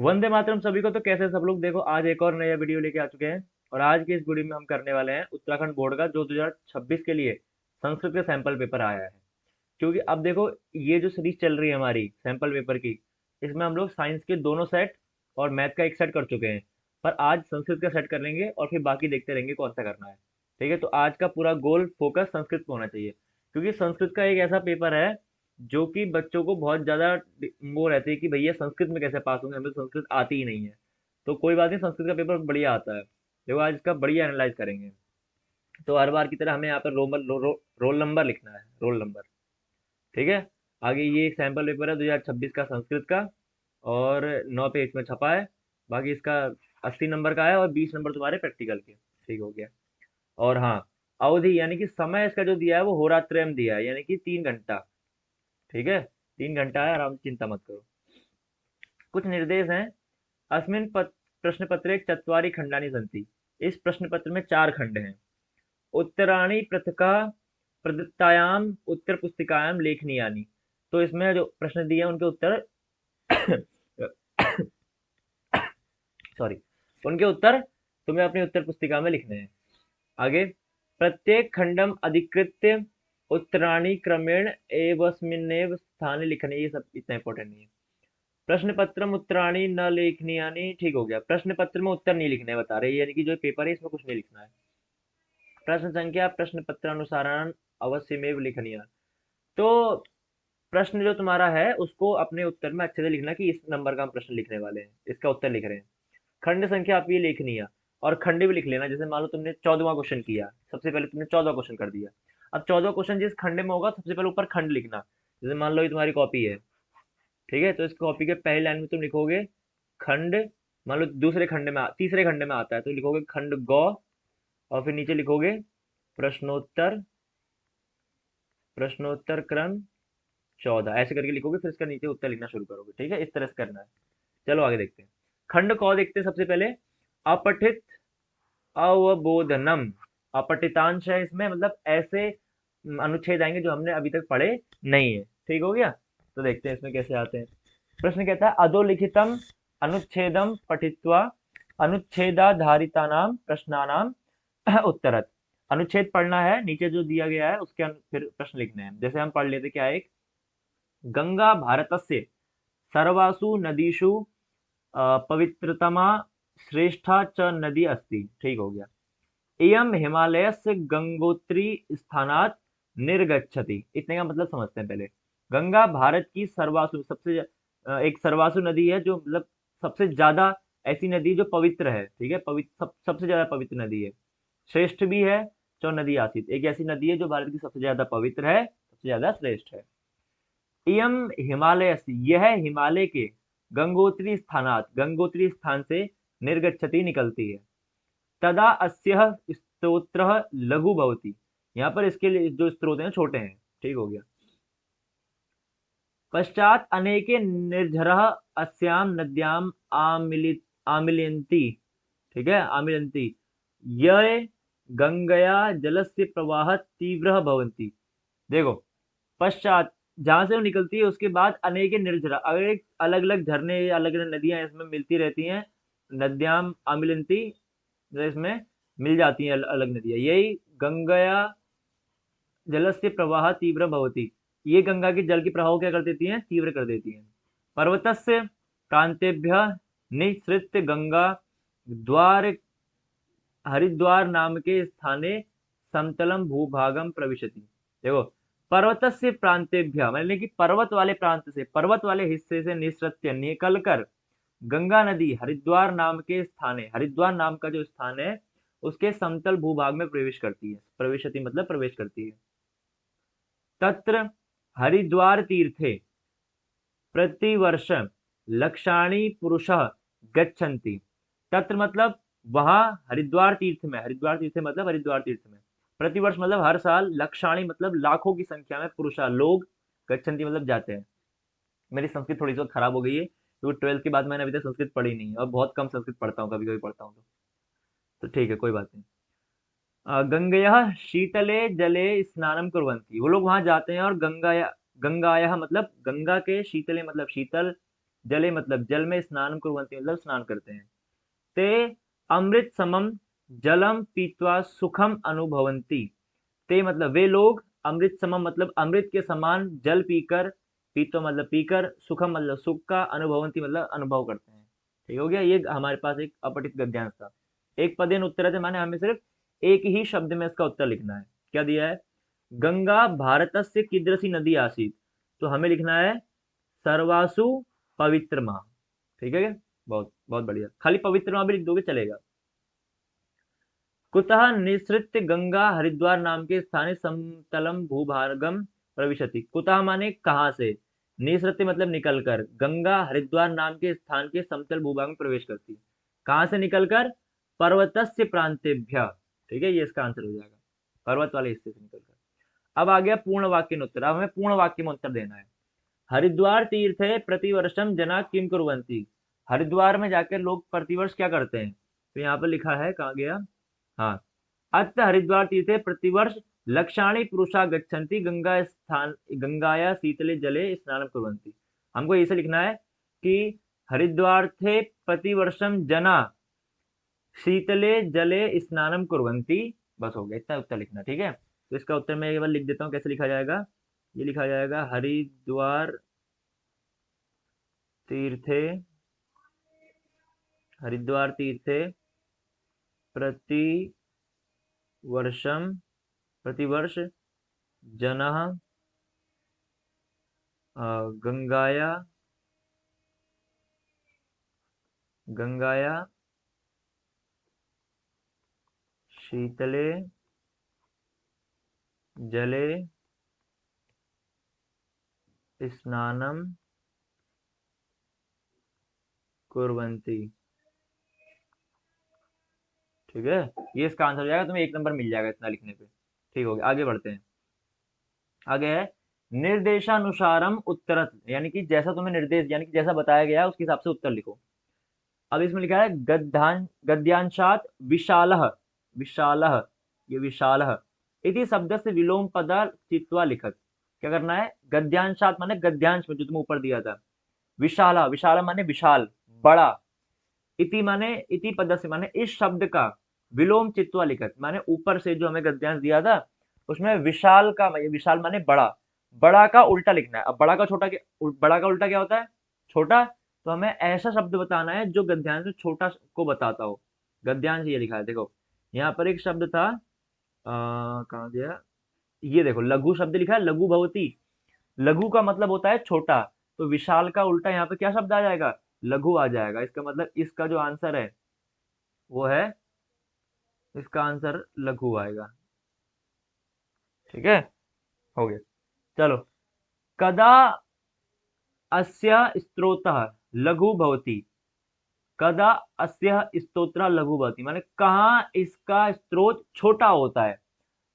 वंदे मातरम सभी को। तो कैसे सब लोग, देखो आज एक और नया वीडियो लेके आ चुके हैं। और आज के इस वीडियो में हम करने वाले हैं उत्तराखंड बोर्ड का जो 2026 के लिए संस्कृत का सैंपल पेपर आया है। क्योंकि अब देखो, ये जो सीरीज चल रही है हमारी सैंपल पेपर की, इसमें हम लोग साइंस के दोनों सेट और मैथ का एक सेट कर चुके हैं। पर आज संस्कृत का सेट कर लेंगे और फिर बाकी देखते रहेंगे कौन सा करना है। ठीक है, तो आज का पूरा गोल फोकस संस्कृत पे होना चाहिए। क्योंकि संस्कृत का एक ऐसा पेपर है जो कि बच्चों को बहुत ज़्यादा वो रहती है कि भैया संस्कृत में कैसे पास होंगे, हमें तो संस्कृत आती ही नहीं है। तो कोई बात नहीं, संस्कृत का पेपर बढ़िया आता है। देखो आज इसका बढ़िया एनालाइज करेंगे। तो हर बार की तरह हमें यहाँ पर रोल नंबर लिखना है, रोल नंबर। ठीक है। आगे ये एक सैंपल पेपर है 2026 का संस्कृत का, और 9 पेज में छपा है। बाकी इसका 80 नंबर का है और 20 नंबर तुम्हारे प्रैक्टिकल के। ठीक हो गया। और हाँ, अवधि यानी कि समय इसका जो दिया है वो होरात्रयम दिया है, यानी कि 3 घंटा। ठीक है, 3 घंटा है, आराम से चिंता मत करो। कुछ निर्देश हैं। अस्मिन् प्रश्न पत्रे चत्वारि खंडानि सन्ति। इस प्रश्न पत्र में 4 खंड हैं। उत्तराणि पृथक् प्रदत्तायाम उत्तर पुस्तिकायाम लेखनीयानि। तो इसमें जो प्रश्न दिए हैं उनके उत्तर सॉरी, उनके उत्तर तुम्हें अपनी उत्तर पुस्तिका में लिखने हैं। आगे, प्रत्येक खंडम अधिकृत्य उत्तराणि क्रमेण एवस्मिन्नेव स्थाने लिखने। ये सब इतना इंपॉर्टेंट नहीं है। प्रश्न पत्र में उत्तराणी न लेखनीयानि। ठीक हो गया, प्रश्न पत्र में उत्तर नहीं लिखने बता रहे, यानी कि जो पेपर है इसमें कुछ नहीं लिखना है। प्रश्न संख्या प्रश्न पत्र अनुसारण अवश्यमेव लिखनीय। तो प्रश्न जो तुम्हारा है उसको अपने उत्तर में अच्छे से लिखना कि इस नंबर का हम प्रश्न लिखने वाले हैं, इसका उत्तर लिख रहे हैं। खंड संख्या आपकी लेखनी है। और खंड भी लिख लेना, जैसे मान लो तुमने 14वां क्वेश्चन किया, सबसे पहले तुमने 14 क्वेश्चन कर दिया। अब 14 क्वेश्चन जिस खंड में होगा सबसे पहले ऊपर खंड लिखना। जैसे मान लो ये तुम्हारी कॉपी है। ठीक है, तो इस कॉपी के पहले लाइन में तुम लिखोगे खंड। मान लो दूसरे खंड में तीसरे खंड में आता है तो लिखोगे खंड गौ। और फिर नीचे लिखोगे प्रश्नोत्तर, प्रश्नोत्तर क्रम 14, ऐसे करके लिखोगे, फिर इसका नीचे उत्तर लिखना शुरू करोगे। ठीक है, इस तरह से करना है। चलो आगे देखते हैं। खंड कौ देखते हैं सबसे पहले। अपठित अवबोधनम। अपठितांश है इसमें, मतलब ऐसे अनुच्छेद आएंगे जो हमने अभी तक पढ़े नहीं है। ठीक हो गया। तो देखते हैं इसमें कैसे आते हैं। प्रश्न कहता है अधोलिखितम अनुच्छेदम पठित्वा अनुच्छेदाधारितानाम प्रश्नानाम उत्तरत। अनुच्छेद पढ़ना है, नीचे जो दिया गया है उसके फिर प्रश्न लिखने हैं। जैसे हम पढ़ लेते क्या है, एक गंगा भारतस्य सर्वासु नदीषु पवित्रतमा श्रेष्ठा च नदी अस्ति। ठीक हो गया। इयम हिमालयस्य गंगोत्री स्थानात् निर्गच्छति। इतने का मतलब समझते हैं पहले। गंगा भारत की सर्वासु सबसे एक सर्वासु नदी है, जो मतलब सबसे ज्यादा ऐसी नदी जो पवित्र है। ठीक है, पवित्र सबसे ज्यादा पवित्र नदी है। श्रेष्ठ भी है, चौ नदी आसित, एक ऐसी नदी है जो भारत की सबसे ज्यादा पवित्र है, सबसे ज्यादा श्रेष्ठ है। इयम हिमालय, यह हिमालय के गंगोत्री स्थानात, गंगोत्री स्थान से निर्गच्छति निकलती है। तदा अस्यः स्तोत्रः लघु भवति। यहाँ पर इसके लिए जो स्त्रोत हैं छोटे हैं। ठीक हो गया। पश्चात अनेके निर्झरः अस्यां नद्यां आमिलन्ति। ठीक है, आमिलन्ति। ये गंगया जलस्य प्रवाह तीव्र भवन्ति। देखो, पश्चात जहां से वो निकलती है उसके बाद अनेक निर्झरा, अनेक अलग अलग झरने, अलग अलग नदियां इसमें मिलती रहती हैं। नद्याम आमिलन्ति, जो इसमें मिल जाती हैं अलग नदियां। यही गंगया जलस्य प्रवाह तीव्र भवति। ये गंगा के जल की प्रवाह क्या कर देती हैं, तीव्र कर देती हैं। पर्वतस्य प्रांतेभ्य निसृत्य गंगा द्वार हरिद्वार नाम के स्थाने समतलम भूभागम प्रविशति। देखो, पर्वतस्य प्रांतेभ्य मतलब कि पर्वत वाले प्रांत से, पर्वत वाले हिस्से से निसृत्य निकल कर गंगा नदी हरिद्वार नाम के स्थाने, हरिद्वार नाम का जो स्थान है उसके समतल भूभाग में प्रवेश करती है। प्रवेशति मतलब प्रवेश करती है। तत्र हरिद्वार तीर्थे प्रतिवर्ष लक्षाणि पुरुषः गच्छन्ति। तत्र मतलब वहां, हरिद्वार तीर्थ में, हरिद्वार तीर्थ मतलब हरिद्वार तीर्थ में, प्रतिवर्ष मतलब हर साल, लक्षाणी मतलब लाखों की संख्या में, पुरुषा लोग, गच्छन्ति मतलब जाते हैं। मेरी संस्कृत थोड़ी सी खराब हो गई है क्योंकि 12th के बाद मैंने अभी तक संस्कृत पढ़ी नहीं है और बहुत कम संस्कृत पढ़ता हूँ, कभी कभी पढ़ता हूँ तो ठीक है, कोई बात नहीं। गंगया शीतले जले स्नानम कुर्वन्ति। वो लोग वहां जाते हैं और गंगाया, गंगाया मतलब गंगा के शीतले मतलब शीतल जले मतलब जल में, स्नान कुर्वन्ति मतलब स्नान करते हैं। ते अमृत समम जलम पीत्वा सुखम अनुभवन्ति। ते मतलब वे लोग, अमृत समम मतलब अमृत के समान जल पीकर, पीतो मतलब पीकर, सुखम मतलब सुख का, अनुभवंती मतलब अनुभव करते हैं। ठीक हो गया। ये हमारे पास एक अपठित गद्यांश था। एक पदेन उत्तर माने हमें सिर्फ एक ही शब्द में इसका उत्तर लिखना है। क्या दिया है? गंगा भारतस्य कीदृशी नदी आसीत, तो हमें लिखना है सर्वासु पवित्रमा। ठीक है क्या? बहुत बहुत बढ़िया। खाली पवित्रमा भी लिख दोगे चलेगा। कुतः निसृत्य गंगा हरिद्वार नाम के स्थानीय समतलम भूभागम प्रविशति। कुतः माने कहाँ से, निसृत्य मतलब निकलकर, गंगा हरिद्वार नाम के स्थान के समतल भूभाग में प्रवेश करती है। कहाँ से निकलकर? पर्वतस्य प्रांतेभ्य। ठीक है, ये इसका आंसर हो जाएगा, पर्वत वाले हिस्से से निकलकर। अब आ गया पूर्ण वाक्य में उत्तर। अब हमें पूर्ण वाक्य में उत्तर देना है। हरिद्वार तीर्थे प्रतिवर्षम जना किम कुर्वन्ति। हरिद्वार में जाकर लोग प्रतिवर्ष क्या करते हैं? तो यहाँ पर लिखा है, कहाँ गया, हाँ, अत्र हरिद्वार तीर्थे प्रतिवर्ष लक्षाणि पुरुषा गच्छन्ति गंगा स्थान गंगाया शीतले जले स्नानं कुर्वन्ति। हमको ऐसे लिखना है कि हरिद्वार थे प्रतिवर्षम जना शीतले जले स्नानं कुर्वन्ति। बस हो गया, इतना उत्तर लिखना। ठीक है, तो इसका उत्तर मैं एक बार लिख देता हूँ, कैसे लिखा जाएगा। ये लिखा जाएगा हरिद्वार तीर्थे, हरिद्वार तीर्थे प्रतिवर्ष जनः गंगाया शीतले जले स्नानं कुर्वन्ति। ठीक है, ये इसका आंसर हो जाएगा, तुम्हें 1 नंबर मिल जाएगा इतना लिखने पे। ठीक हो गया, आगे बढ़ते हैं। आगे है निर्देशानुसारम उत्तरत, यानी कि जैसा तुम्हें निर्देश, यानी कि जैसा बताया गया उसके हिसाब से उत्तर लिखो। अब इसमें लिखा है गद्यांशात विशालः, विशालः, ये विशालः इति शब्द से विलोम पदा चित्वा लिखत। क्या करना है? गद्यांशात माने गद्यांश में जो तुम्हें ऊपर दिया था, विशाला, विशाला माने विशाल, बड़ा, इति माने इति पद से माने इस शब्द का, विलोम चित्वा लिखत माने ऊपर से जो हमें गद्यांश दिया था उसमें विशाल का, विशाल माने बड़ा, बड़ा का उल्टा लिखना है। अब बड़ा का छोटा, बड़ा का उल्टा क्या होता है? छोटा। तो हमें ऐसा शब्द बताना है जो गद्यांश में छोटा को बताता हो। गद्यांश ये लिखा है, देखो यहाँ पर एक शब्द था, कहाँ गया, ये देखो लघु शब्द लिखा है, लघु भवती। लघु का मतलब होता है छोटा, तो विशाल का उल्टा यहाँ पे क्या शब्द आ जाएगा? लघु आ जाएगा। इसका मतलब इसका जो आंसर है वो है, इसका आंसर लघु आएगा। ठीक है, हो गया। चलो, कदा अस्य स्तोत्रः लघु भवति, कदा अस्य स्तोत्रः लघु भवति माने कहाँ इसका स्त्रोत छोटा होता है।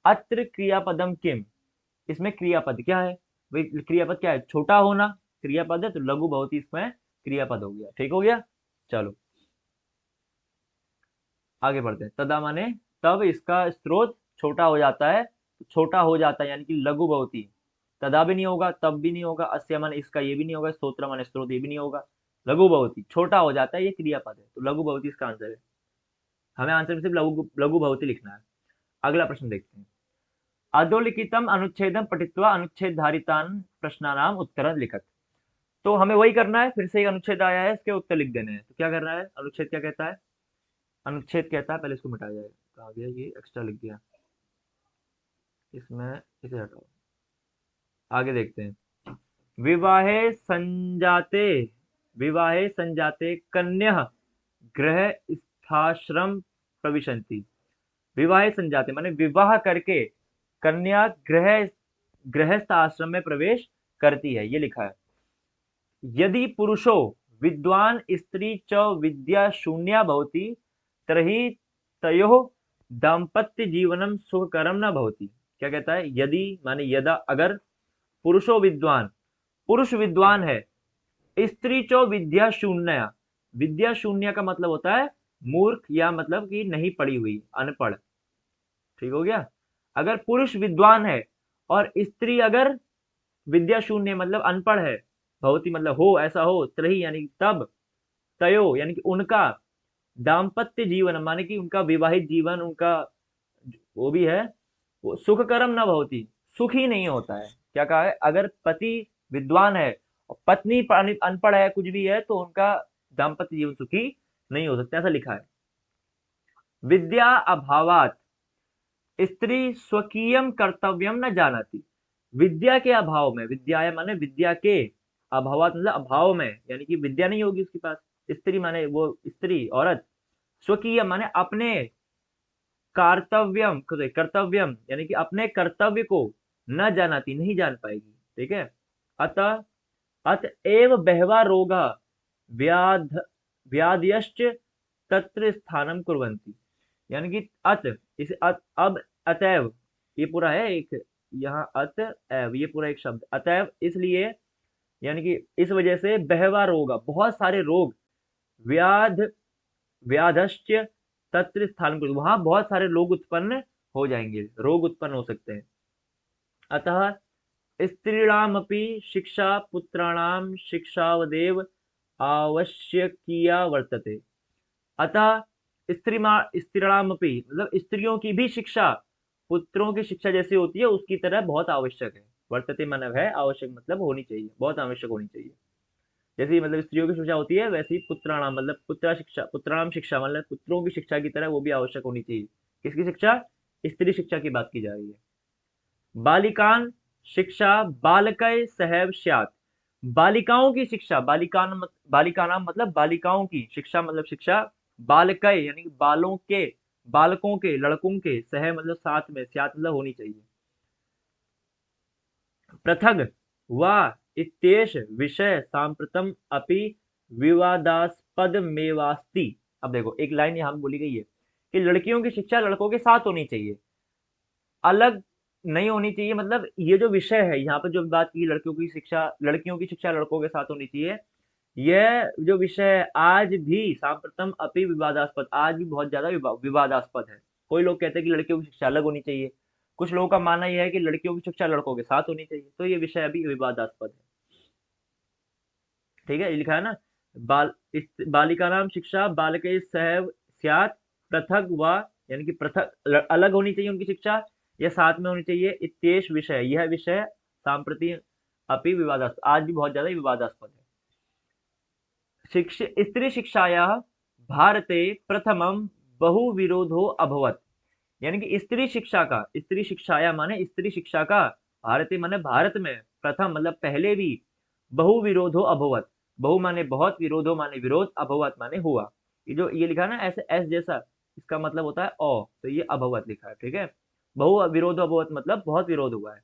अत्र क्रियापदम किम, इसमें क्रियापद क्या है? भाई क्रियापद क्या है? छोटा होना क्रियापद है, तो लघु भवति इसमें क्रियापद हो गया। ठीक हो गया। चलो आगे बढ़ते हैं। तदा माने तब इसका स्रोत छोटा हो जाता है, छोटा हो जाता है यानी कि लघु भवति। तदा भी नहीं होगा, तब भी नहीं होगा, अस्य माने इसका ये भी नहीं होगा, स्तोत्र माने स्रोत ये भी नहीं होगा। लघु भवति छोटा हो जाता है, ये क्रियापद है, तो लघु भवति इसका आंसर है। हमें आंसर में सिर्फ लघु भवति लिखना है। अगला प्रश्न देखते हैं। अधोलिखितम अनुच्छेदम पठित्वा अनुच्छेद धारितान प्रश्नानाम उत्तर लिखत। तो हमें वही करना है, फिर से एक अनुच्छेद आया है, इसके उत्तर लिख देने हैं। तो क्या करना है? अनुच्छेद क्या कहता है? अनुच्छेद कहता है, पहले इसको मिटाया जाएगा, कहा गया, ये एक्स्ट्रा लिख दिया, इसमें इसे हटाओ। आगे देखते हैं। विवाहे संजाते, विवाहे संजाते कन्या गृह स्थाश्रम प्रविशन्ति। विवाहे संजाते माने विवाह करके कन्या गृहस्थ आश्रम में प्रवेश करती है, ये लिखा है। यदि पुरुषो विद्वान स्त्री च विद्या शून्या भवति तर्हि तयोः दाम्पत्य जीवनम सुखकरम न भवति। क्या कहता है? यदि माने यदा, अगर पुरुषो विद्वान, पुरुष विद्वान है, स्त्री चो विद्या शून्य, विद्या शून्य का मतलब होता है मूर्ख, या मतलब कि नहीं पढ़ी हुई, अनपढ़। ठीक हो गया। अगर पुरुष विद्वान है और स्त्री अगर विद्या शून्य मतलब अनपढ़ है, भवती मतलब हो, ऐसा हो, त्रही यानी कि तब, तयो यानी कि उनका, दाम्पत्य जीवन माने कि उनका विवाहित जीवन, उनका वो भी है, वो सुखकरम न भवती, सुखी नहीं होता है। क्या कहा है, अगर पति विद्वान है और पत्नी अनपढ़ है, कुछ भी है, तो उनका दाम्पत्य जीवन सुखी नहीं हो सकता, ऐसा लिखा है। विद्या अभावात स्त्री स्वकीयम कर्तव्यम न जानती, विद्या के अभाव में, विद्या माने विद्या के अभावात मतलब अभाव में, यानी कि विद्या नहीं होगी उसके पास, स्त्री माने वो स्त्री औरत, स्वकीय माने अपने, कर्तव्यम कर्तव्यम यानी कि अपने कर्तव्य को न जानाती नहीं जान पाएगी, ठीक है। अतः अतएव बहवा रोगा व्याध व्याधयश्च तत्र स्थानम कुर्वन्ति, यानी कि इसे अब अतएव, ये पूरा है एक, यहाँ अतएव ये पूरा एक शब्द, अतएव इसलिए, यानी कि इस वजह से बहवा रोगा बहुत सारे रोग, व्याध व्याधश्च तत्र स्थान, वहां बहुत सारे लोग उत्पन्न हो जाएंगे, रोग उत्पन्न हो सकते हैं। अतः स्त्रीणामपि शिक्षा पुत्राणाम शिक्षावदेव आवश्यकीया वर्तते, अतः स्त्रीणामपि मतलब स्त्रियों की भी शिक्षा पुत्रों की शिक्षा जैसी होती है उसकी तरह बहुत आवश्यक है। वर्तते मानव है, आवश्यक मतलब होनी चाहिए, बहुत आवश्यक होनी चाहिए। जैसी मतलब स्त्रियों की शिक्षा होती है वैसी पुत्राणाम मतलब पुत्र शिक्षा, पुत्राणाम शिक्षा मतलब पुत्रों की शिक्षा की तरह वो भी आवश्यक होनी चाहिए। किसकी शिक्षा, स्त्री शिक्षा की बात की जा रही है। बालिकान शिक्षा बालकय सहैव स्यात्, बालिकाओं की शिक्षा, बालिकानाम मतलब बालिकाओं की शिक्षा मतलब शिक्षा, बालकय यानी कि बालों के, बालकों के, लड़कों के, सह मतलब साथ में, स्यात् मतलब होनी चाहिए। पृथग वा इत्येष विषय सांप्रतम अपि विवादास्पदमेवास्ति। अब देखो एक लाइन यहाँ बोली गई है कि लड़कियों की शिक्षा लड़कों के साथ होनी चाहिए, अलग नहीं होनी चाहिए। मतलब ये जो विषय है यहाँ पर जो बात की, लड़कियों की शिक्षा लड़कों के साथ होनी चाहिए, यह जो विषय है आज भी सांप्रतम अपि विवादास्पद, आज भी बहुत ज्यादा विवादास्पद है। कोई लोग कहते हैं कि लड़कियों की शिक्षा अलग होनी चाहिए, कुछ लोगों का मानना यह है कि लड़कियों की शिक्षा लड़कों के साथ होनी चाहिए, तो ये विषय अभी विवादास्पद है। ठीक है, ये लिखा है ना, बालिका नाम शिक्षा बालके सहैव स्यात्, पृथक व यानी कि पृथक अलग होनी चाहिए उनकी शिक्षा, या साथ में होनी चाहिए, इत्येष विषय यह विषय सांप्रति अपि विवादास्पद, आज भी बहुत ज्यादा विवादास्पद है। स्त्री शिक्षायाः भारते प्रथमं बहुविरोधो अभवत्, यानी कि स्त्री शिक्षा का, स्त्री शिक्षाया माने स्त्री शिक्षा का, भारते माने भारत में, प्रथम मतलब पहले भी, बहु विरोधो अभवत, बहु माने बहुत, विरोधो माने विरोध, अभवत माने हुआ। ये जो ये लिखा है ना ऐसे एस जैसा, इसका मतलब होता है ओ, तो ये अभवत लिखा है, ठीक है। बहु विरोध अभवत मतलब बहुत विरोध हुआ है।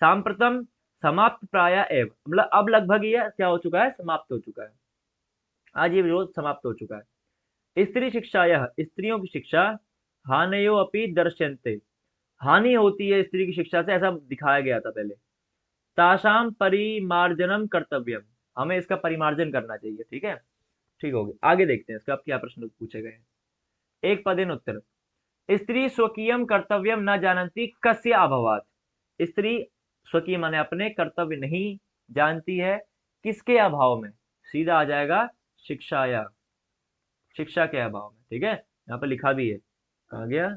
सांप्रतम समाप्त प्राय एव मतलब अब लगभग ये क्या हो चुका है, समाप्त हो चुका है, आज ये विरोध समाप्त हो चुका है। स्त्री शिक्षा, यह स्त्रियों की शिक्षा, हानयो अपि दर्श्यन्ते, हानि होती है स्त्री की शिक्षा से, ऐसा दिखाया गया था पहले। तासाम परिमार्जनम कर्तव्यम, हमें इसका परिमार्जन करना चाहिए, ठीक है। ठीक होगी, आगे देखते हैं इसका अब क्या प्रश्न पूछे गए हैं। एक पदेन उत्तर, स्त्री स्वकीयम कर्तव्यम न जानती कस्य अभवात, स्त्री स्वकीय माने अपने कर्तव्य नहीं जानती है, किसके अभाव में, सीधा आ जाएगा शिक्षाया, शिक्षा के अभाव में, ठीक है। यहाँ पर लिखा भी है, कहा गया,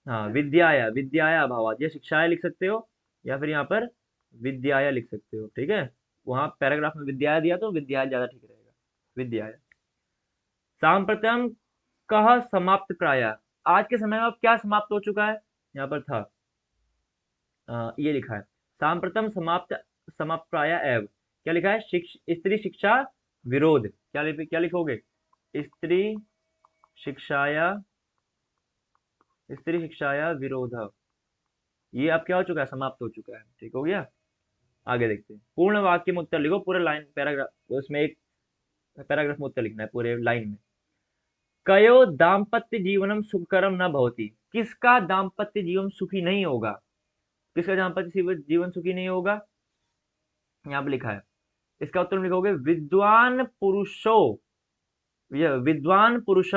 हाँ विद्याया, विद्याया अभावात, ये शिक्षाया लिख सकते हो या फिर यहाँ पर विद्याया लिख सकते हो, ठीक है। वहां पैराग्राफ में विद्याया दिया तो विद्याया ज्यादा ठीक रहेगा, विद्याया। सांप्रतम कह समाप्त प्राय, आज के समय में अब क्या समाप्त हो चुका है, यहाँ पर था ये लिखा है, सांप्रतम समाप्त, समाप्त प्राय एव, क्या लिखा है, स्त्री शिक्षा विरोध, क्या लिखोगे, स्त्री शिक्षाया, स्त्री शिक्षाया विरोध, ये अब क्या हो चुका है, समाप्त हो चुका है, ठीक हो गया। आगे देखते हैं, पूर्ण वाक्य में उत्तर लिखो, पूरे लाइन पैराग्राफ, उसमें एक पैराग्राफ में उत्तर लिखना है पूरे लाइन में। कयो दाम्पत्य जीवनम सुखकरम न भवति, किसका दाम्पत्य जीवन सुखी नहीं होगा, किसका दाम्पत्य जीवन सुखी नहीं होगा, यहाँ पे लिखा है। इसका उत्तर में लिखोगे, विद्वान पुरुषो, यह विद्वान पुरुष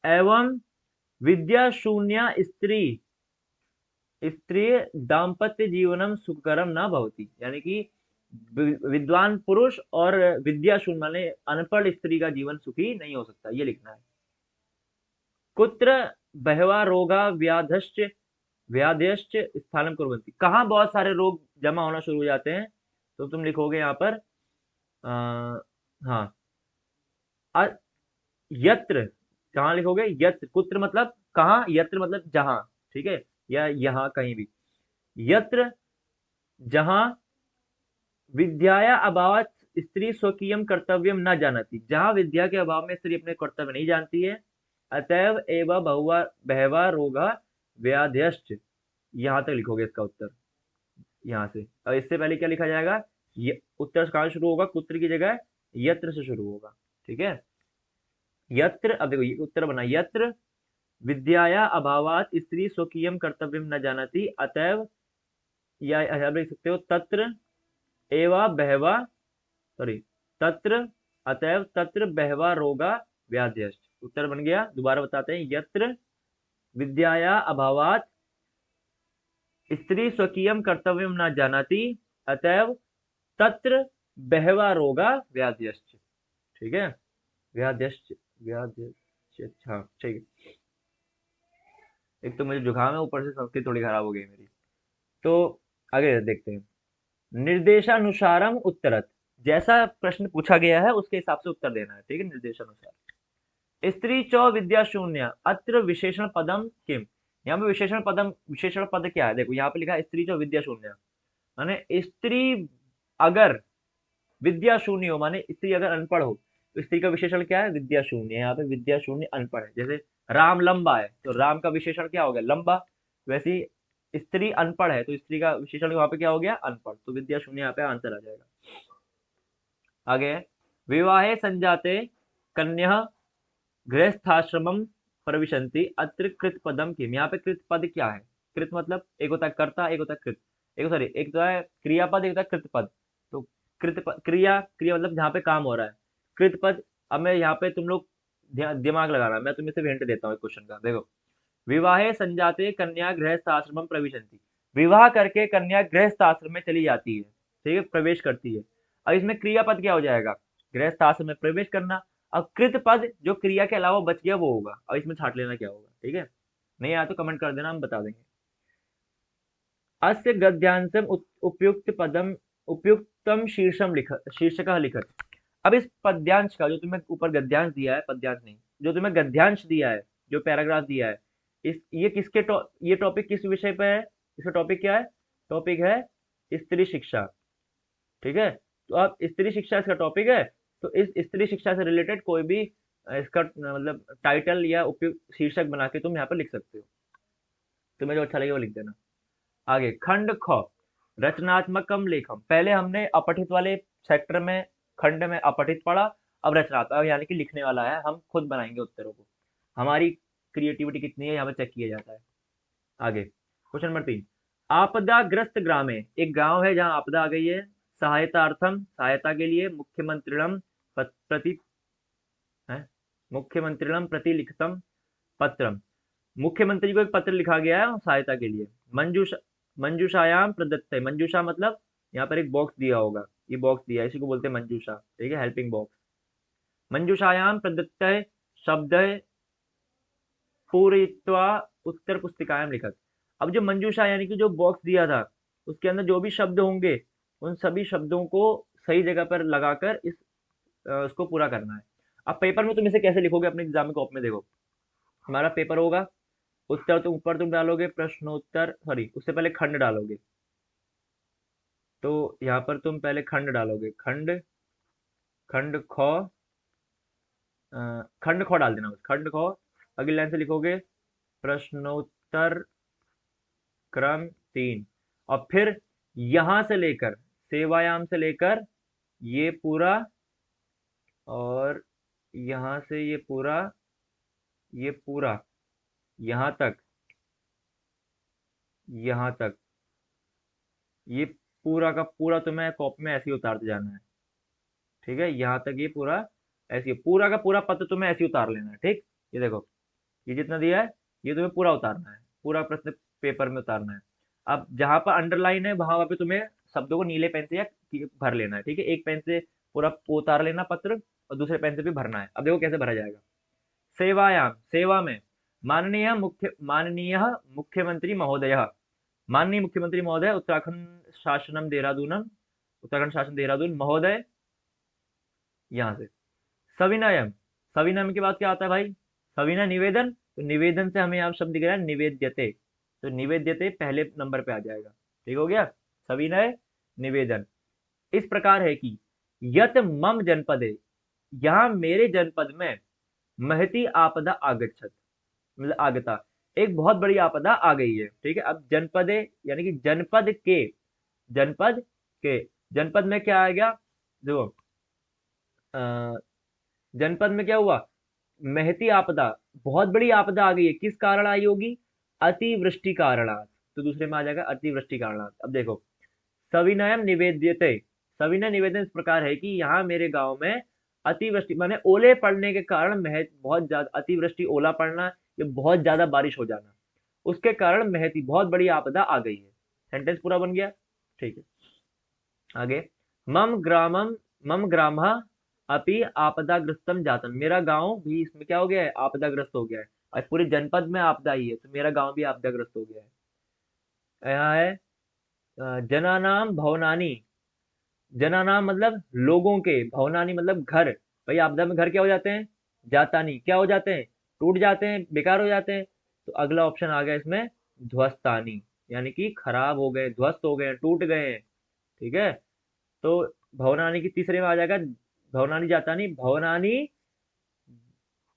एवं विद्या शून्य स्त्री, स्त्री दाम्पत्य जीवनम सुखकरम न भवति, यानी कि विद्वान पुरुष और विद्या शून्य माने अनपढ़ स्त्री का जीवन सुखी नहीं हो सकता, ये लिखना है। कुत्र बहवा रोगा व्याधश्च व्याधश्च स्थानम कुर्वन्ति, कहाँ बहुत सारे रोग जमा होना शुरू हो जाते हैं, तो तुम लिखोगे यहाँ पर हाँ यत्र, कहाँ लिखोगे, यत्र, कुत्र मतलब कहाँ, यत्र मतलब जहाँ, ठीक है, या यहाँ कहीं भी, यत्र जहाँ विद्याया अभावात स्त्री स्वकीयम कर्तव्यम न जानती, जहाँ विद्या के अभाव में स्त्री अपने कर्तव्य नहीं जानती है, अतएव एवं बहुवा बहवा रोगा व्याध्यश्च, यहाँ तक लिखोगे इसका उत्तर, यहाँ से। अब इससे पहले क्या लिखा जाएगा, ये उत्तर कहाँ शुरू होगा, कुत्र की जगह यत्र से शुरू होगा, ठीक है। यत्र, अब देखो ये उत्तर बना, यत्र विद्याया अभावात स्त्री स्वकीयम कर्तव्यम न जानती, अतएव, या आप लिख सकते हो तत्र एवा बहवा, सॉरी, तत्र, अतएव तत्र बहवा रोगा व्याध्यश्च, उत्तर बन गया। दोबारा बताते हैं, यत्र विद्याया अभावात स्त्री स्वकीयम कर्तव्यम न जानाति, अतएव तत्र बहवा रोगा व्याध्यश्च, ठीक है, व्याध्यश्च, व्याध्यश्च, हाँ ठीक है। एक तो मुझे जुकाम है, ऊपर से संस्कृत थोड़ी खराब हो गई मेरी। तो आगे देखते हैं, निर्देशानुसारम उत्तरत, जैसा प्रश्न पूछा गया है उसके हिसाब से उत्तर देना है, ठीक है, निर्देशानुसार। स्त्री चौ विद्या शून्य अत्र विशेषण पदम किम, यहाँ पे विशेषण पदम, विशेषण पद क्या है, देखो यहाँ पे लिखा है स्त्री चौ विद्या शून्य, माने स्त्री अगर विद्या शून्य हो, माने स्त्री अगर अनपढ़ हो, तो स्त्री का विशेषण क्या है, विद्या शून्य, यहाँ पे विद्या शून्य अनपढ़ है। जैसे राम लंबा है, तो राम का विशेषण क्या हो गया, लंबा, वैसे ही स्त्री अनपढ़ है, तो स्त्री का विशेषण वहां पे क्या हो गया, अनपढ़, तो विद्या शून्य यहाँ पे आंसर आ जाएगा। आगे, विवाहे संजाते कन्या गृहस्थाश्रमम प्रविशन्ति अत्र कृत पदम किम, यहाँ पे कृत पद क्या है, कृत मतलब एक होता है कर्ता, एक होता है कृत, एक सॉरी एक तो है क्रियापद, एक होता है कृत पद। तो क्रिया, क्रिया मतलब जहाँ पे काम हो रहा है, कृत पद। अब मैं यहाँ पे तुम लोग दिमाग लगाना, मैं तुम्हें सिर्फ हिंट देता हूँ क्वेश्चन का, देखो, विवाहे संजाते कन्या गृहस्थाश्रमम प्रविशन्ति, विवाह करके कन्या गृहस्थाश्रम में चली जाती है, ठीक है, प्रवेश करती है। अब इसमें क्रियापद क्या हो जाएगा, गृहस्थाश्रम में प्रवेश करना। अब कृत पद जो क्रिया के अलावा बच गया वो होगा, अब इसमें छाट लेना क्या होगा, ठीक है, नहीं आया तो कमेंट कर देना, हम बता देंगे। अस्य गद्यांशम उपयुक्त पदम उपयुक्तम शीर्षम शीर्षक लिखत, अब इस पद्यांश का, जो तुम्हें ऊपर गद्यांश दिया है, पद्यांश नहीं, जो तुम्हें गद्यांश दिया है, जो पैराग्राफ दिया है, इस ये किसके ये टॉपिक किस विषय पे है, इसका टॉपिक क्या है, टॉपिक है स्त्री शिक्षा, ठीक है। तो अब स्त्री शिक्षा इसका टॉपिक है, तो इस स्त्री शिक्षा से रिलेटेड कोई भी इसका मतलब टाइटल या उपयुक्त शीर्षक बना के तुम यहाँ पर लिख सकते हो, तुम्हें जो अच्छा लगे वो लिख देना। आगे, खंड ख रचनात्मकम लेखम, पहले हमने अपठित वाले सेक्टर में, खंड में अपठित पढ़ा, अब रचनात्मक यानी कि लिखने वाला है, हम खुद बनाएंगे उत्तरों को, हमारी क्रिएटिविटी कितनी है यहाँ पे चेक किया जाता है। आगे, क्वेश्चन नंबर 3, आपदाग्रस्त ग्रामे, एक गांव है जहां आपदा आ गई है, सहायतार्थम, सहायता के लिए, मुख्यमंत्रिणम प्रति है, मुख्यमंत्रिणम प्रति लिखितम पत्रम, मुख्यमंत्री को एक पत्र लिखा गया है सहायता के लिए। मंजूषा, मंजूषायाम प्रदत्त, मंजूषा मतलब यहाँ पर एक बॉक्स दिया होगा, ये बॉक्स दिया है, इसी को बोलते हैं मंजूषा, ठीक है, हेल्पिंग बॉक्स। मंजूषायाम प्रदत्त शब्द पूरयित्वा उत्तर पुस्तिकायाम लिखत, अब जो मंजूषा यानी कि जो बॉक्स दिया था, उसके अंदर जो भी शब्द होंगे, उन सभी शब्दों को सही जगह पर लगाकर उसको पूरा करना है। अब पेपर में तुम इसे कैसे लिखोगे, अपने एग्जाम कॉपी में देखो, हमारा पेपर होगा, उत्तर तुम ऊपर तुम डालोगे, प्रश्नोत्तर, सॉरी उससे पहले खंड डालोगे, तो यहाँ पर तुम पहले खंड डालोगे, खंड, खंड ख, खंड ख डाल देना, खंड ख, अगली लाइन से लिखोगे प्रश्नोत्तर क्रम 3, और फिर यहां से लेकर, सेवायाम से लेकर ये पूरा, और यहां से ये पूरा, ये पूरा, यहां तक, यहां तक, ये पूरा का पूरा तुम्हें कॉपी में ऐसे ही उतारते जाना है, ठीक है, यहाँ तक ये पूरा ऐसे ही, पूरा का पूरा पत्र तुम्हें ऐसे ही उतार लेना है, ठीक। ये देखो, ये जितना दिया है ये तुम्हें पूरा उतारना है, पूरा प्रश्न पेपर में उतारना है। अब जहां पर अंडरलाइन है वहां पे तुम्हें शब्दों को नीले पेन से या भर लेना है, ठीक है। एक पेन से पूरा उतार लेना पत्र और दूसरे पेन से भी भरना है। अब देखो कैसे भरा जाएगा। सेवायाम, सेवा में, माननीय मुख्यमंत्री महोदय, माननीय मुख्यमंत्री महोदय, उत्तराखंड शासनम देहरादूनम, उत्तराखंड शासन देहरादून महोदय, यहाँ से। सविनयम, सविनयम के बाद क्या आता है भाई? सविनय निवेदन, तो निवेदन से हमें यहाँ शब्द दिख रहा है निवेद्यते, तो निवेद्यते पहले नंबर पे आ जाएगा। ठीक हो गया, सविनय निवेदन। इस प्रकार है कि यत मम जनपदे, यहाँ मेरे जनपद में महती आपदा आगच्छत, मतलब आगता, एक बहुत बड़ी आपदा आ गई है। ठीक है, अब जनपदे यानी कि जनपद के, जनपद के, जनपद में क्या आएगा? देखो जनपद में क्या हुआ? महती आपदा, बहुत बड़ी आपदा आ गई है। किस कारण आई होगी? अतिवृष्टि कारणात्, तो दूसरे में आ जाएगा अतिवृष्टि कारणात्। अब देखो सविनयम निवेद्यते, सविनय निवेदन इस प्रकार है कि यहाँ मेरे गांव में अतिवृष्टि माने ओले पड़ने के कारण, बहुत ज्यादा अतिवृष्टि, ओला पड़ना, ये बहुत ज्यादा बारिश हो जाना, उसके कारण महती बहुत बड़ी आपदा आ गई है। सेंटेंस पूरा बन गया। ठीक है, आगे। मम ग्राम अपि आपदाग्रस्तम जातम, मेरा गांव भी इसमें क्या हो गया है? आपदाग्रस्त हो गया है। आज पूरे जनपद में आपदा आई है, तो मेरा गांव भी आपदाग्रस्त हो गया है। यहाँ है जनानाम भवनानी, जनानाम मतलब लोगों के, भवनानी मतलब घर। भाई आपदा में घर क्या हो जाते हैं? जातानी, क्या हो जाते हैं? टूट जाते हैं, बेकार हो जाते हैं। तो अगला ऑप्शन आ गया इसमें ध्वस्तानी, यानी कि खराब हो गए, ध्वस्त हो गए, टूट गए हैं। ठीक है, तो भवनानी की तीसरे में आ जाएगा भवनानी जातानी, भवनानी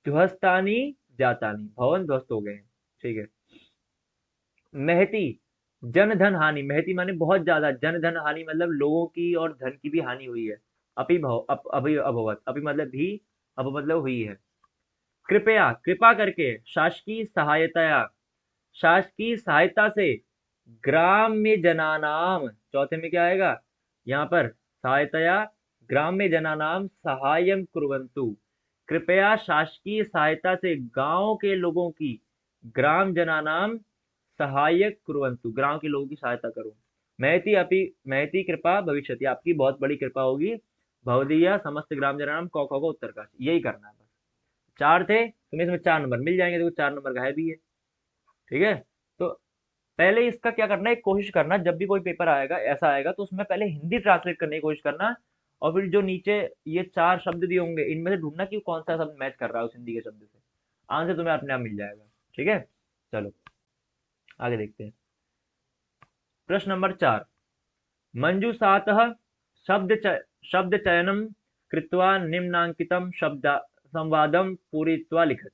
ध्वस्तानी जातानी, भवन ध्वस्त हो गए हैं। ठीक है, महती जन धन हानि, महती माने बहुत ज्यादा, जन धन हानि मतलब लोगों की और धन की भी हानि हुई है। अपि भव अभी अभवत, अपि मतलब भी, अब मतलब हुई है। कृपया, कृपा करके, शासकीय सहायतया, शासकीय सहायता से, ग्राम्य जनानाम, चौथे में क्या आएगा? यहाँ पर सहायतया ग्राम्य जनानाम सहायम कुर्वन्तु, कृपया शासकीय सहायता से गांव के लोगों की, ग्राम जनानाम सहायक कुर्वन्तु, गांव के लोगों की सहायता करो। महती अपि, महती कृपा भविष्यति, आपकी बहुत बड़ी कृपा होगी। भवदीय समस्त ग्राम जनानाम, क ख को उत्तरकाशी, यही करना है बस। चार थे, तुम्हें इसमें 4 नंबर मिल जाएंगे, देखो 4 नंबर गायब भी है। ठीक है, तो पहले इसका क्या करना है, कोशिश करना जब भी कोई पेपर आएगा ऐसा आएगा तो उसमें पहले हिंदी ट्रांसलेट करने की कोशिश करना, और फिर जो नीचे ये 4 शब्द दिए होंगे इनमें से ढूंढना कि कौन सा शब्द मैच कर रहा है उस हिंदी के शब्द से। आंसर तुम्हें अपने आप मिल जाएगा। ठीक है, चलो आगे देखते हैं। प्रश्न नंबर 4, मंजूषातः शब्द चयनं कृत्वा निम्नांकितं शब्द संवादम पूरयित्वा लिखत।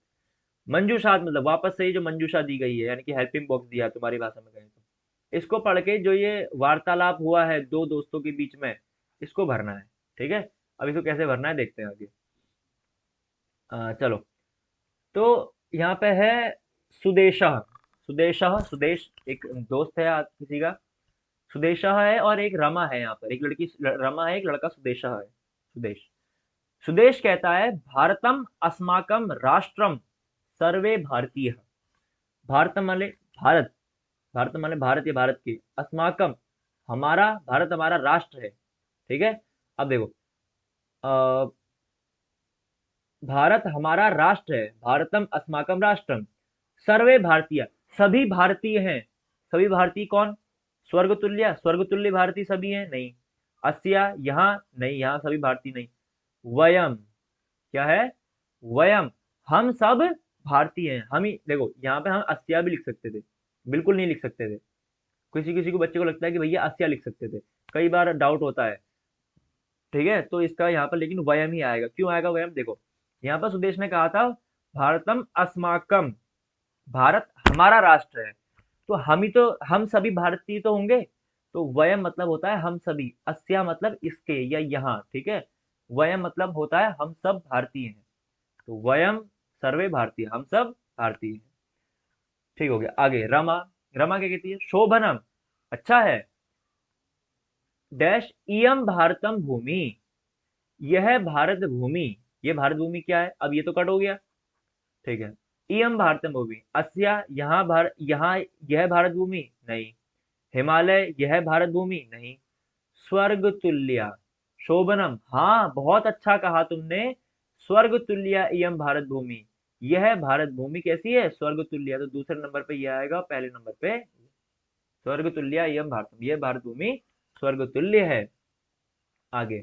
मंजूषात मतलब वापस से ही जो मंजूषा दी गई है, यानी कि हेल्पिंग बॉक्स दिया है तुम्हारी भाषा में कहें तो, इसको पढ़ के जो ये वार्तालाप हुआ है दो दोस्तों के बीच में, इसको भरना है। ठीक है, अब इसको कैसे भरना है देखते हैं आगे। चलो, तो यहाँ पे है सुदेशः, सुदेशः, सुदेश एक दोस्त है किसी का, सुदेशः है, और एक रमा है, यहाँ पर एक लड़की रमा है, एक लड़का सुदेशः है, सुदेश। सुदेश कहता है भारतम अस्माकम राष्ट्रम सर्वे भारतीय, भारत माने भारत, भारत माने भारत या भारत के, अस्माकम हमारा, भारत हमारा राष्ट्र है। ठीक है, अब देखो अ, भारत हमारा राष्ट्र है, भारतम अस्माकम राष्ट्रम, सर्वे भारतीय, सभी भारतीय हैं। सभी भारतीय कौन? स्वर्गतुल्य, स्वर्गतुल्य भारतीय सभी हैं? नहीं। अस्या, यहाँ नहीं, यहाँ सभी भारतीय नहीं। वयम, क्या है? वयम, हम सब भारतीय हैं। हम ही देखो, यहाँ पे हम अस्या भी लिख सकते थे, बिल्कुल नहीं लिख सकते थे। किसी किसी को बच्चे को लगता है कि भैया अस्या लिख सकते थे, कई बार डाउट होता है। ठीक है, तो इसका यहाँ पर लेकिन वयम ही आएगा। क्यों आएगा वयम? देखो यहाँ पर सुदेश ने कहा था भारतम अस्माकम, भारत हमारा राष्ट्र है, तो हम ही तो, हम सभी भारतीय तो होंगे, तो वयम मतलब होता है हम सभी, अस्या मतलब इसके या यहाँ। ठीक है, वयम मतलब होता है हम सब भारतीय हैं, तो वयम सर्वे भारतीय, हम सब भारतीय हैं। ठीक हो गया, आगे रमा, रमा क्या कहती है? शोभनम, अच्छा है, डैश इयम भारतम भूमि, यह भारत भूमि, ये भारत भूमि क्या है? अब ये तो कट हो गया। ठीक है, इयम भारतम भूमि, अस्या यहाँ यह भारत भूमि नहीं, हिमालय यह भारत भूमि नहीं, स्वर्ग तुल्या शोभनम, हाँ बहुत अच्छा कहा तुमने, स्वर्ग तुल्या इयम भारत भूमि, यह भारत भूमि कैसी है, स्वर्ग तुल्य। तो दूसरे नंबर पे ये आएगा, पहले नंबर पे स्वर्ग तुल्या इयम भारत, यह भारत भूमि स्वर्ग तुल्य है। आगे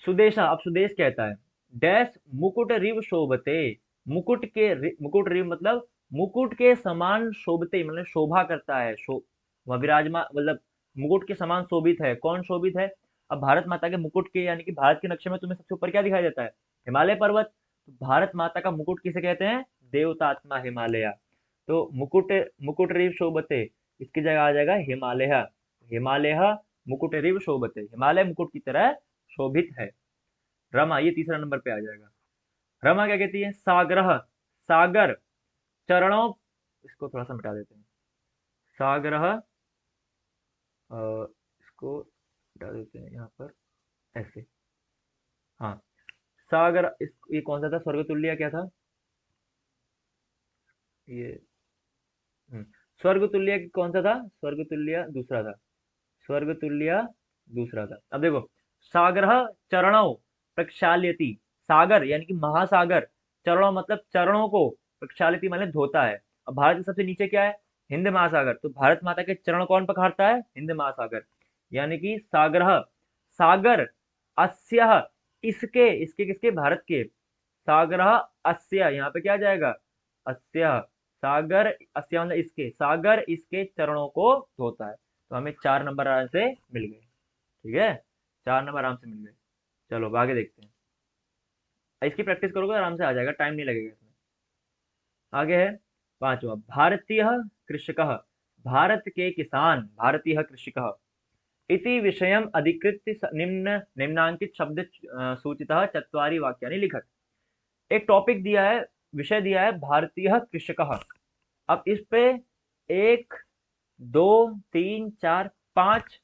सुदेशा, अब सुदेश कहता है डैश मुकुट रिव शोभते, मुकुट रिव मतलब मुकुट के समान शोभते, मतलब शोभा करता है, वह विराजमान मतलब मुकुट के समान शोभित है। कौन शोभित है? अब भारत माता के मुकुट के यानी कि भारत के नक्शे में तुम्हें सबसे ऊपर क्या दिखाई देता है? हिमालय पर्वत। तो भारत माता का मुकुट किसे कहते हैं? देवतात्मा हिमालय। तो मुकुट मुकुट रिव शोभते, इसकी जगह आ जाएगा हिमालय। हिमालय मुकुट रिव शोभते, हिमालय मुकुट की तरह शोभित है। रमा, ये तीसरा नंबर पे आ जाएगा। रमा क्या कहती है? सागर, सागर चरणों, इसको थोड़ा सा मिटा देते हैं, सागर इसको मिटा देते हैं यहाँ पर, ऐसे। हाँ, सागर ये कौन सा था? स्वर्गतुल्य क्या था ये? स्वर्गतुल्य कौन सा था? स्वर्गतुल्य दूसरा था, स्वर्गतुल्य दूसरा था। अब देखो, सागर चरणों प्रक्षाल्यति, सागर यानी कि महासागर, चरणों मतलब चरणों को, प्रक्षाल्यति मतलब धोता है। अब भारत के सबसे नीचे क्या है? हिंद महासागर। तो भारत माता के चरण कौन पखारता है? हिंद महासागर। यानी कि सागर, सागर अस्य, इसके, इसके किसके? भारत के। सागर अस्य, यहाँ पे क्या जाएगा? अस्य, सागर अस्य मतलब इसके, सागर इसके चरणों को धोता है। तो हमें 4 नंबर आराम से मिल गए। ठीक है, 4 नंबर आराम से मिल गए। चलो अब आगे देखते हैं, इसकी प्रैक्टिस करोगे आराम से आ जाएगा, टाइम नहीं लगेगा इसमें। आगे है पांचवा, भारतीय कृषकः, भारत के किसान, भारतीय कृषकः इति विषयम अधिकृत्य निम्नांकित शब्द सूचितः चत्वारि वाक्यानि लिखत। एक टॉपिक दिया है, विषय दिया है भारतीय कृषकः। अब इस पे 1 2 3 4 5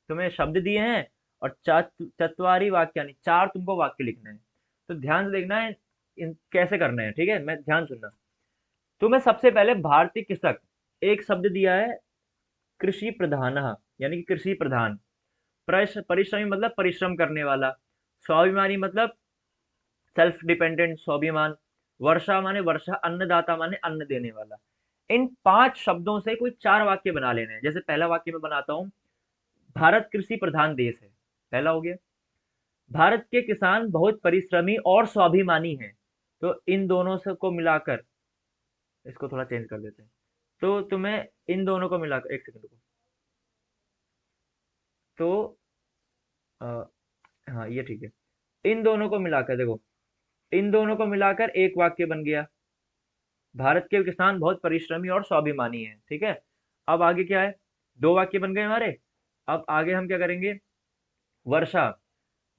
तुम्हें शब्द दिए हैं और चत्वारी वाक्यानि, 4 तुमको वाक्य लिखने हैं। तो ध्यान से देखना है कैसे करना है, ठीक है? मैं ध्यान सुनना। तुम्हें सबसे पहले भारतीय कृषक, एक शब्द दिया है कृषि प्रधान, यानी कि कृषि प्रधान। परिश्रमी मतलब परिश्रम करने वाला। स्वाभिमानी मतलब सेल्फ डिपेंडेंट, स्वाभिमान। वर्षा माने वर्षा, अन्नदाता माने अन्न देने वाला। इन 5 शब्दों से कोई 4 वाक्य बना लेने हैं। जैसे पहला वाक्य मैं बनाता हूं, भारत कृषि प्रधान देश है, पहला हो गया। भारत के किसान बहुत परिश्रमी और स्वाभिमानी हैं। तो इन दोनों से को मिलाकर, इसको थोड़ा चेंज कर देते हैं। तो तुम्हें इन दोनों को मिलाकर, एक सेकंड को, तो अ, हाँ ये ठीक है। इन दोनों को मिलाकर देखो, इन दोनों को मिलाकर एक वाक्य बन गया, भारत के किसान बहुत परिश्रमी और स्वाभिमानी हैं। ठीक है, अब आगे क्या है? 2 वाक्य बन गए हमारे। अब आगे हम क्या करेंगे? वर्षा,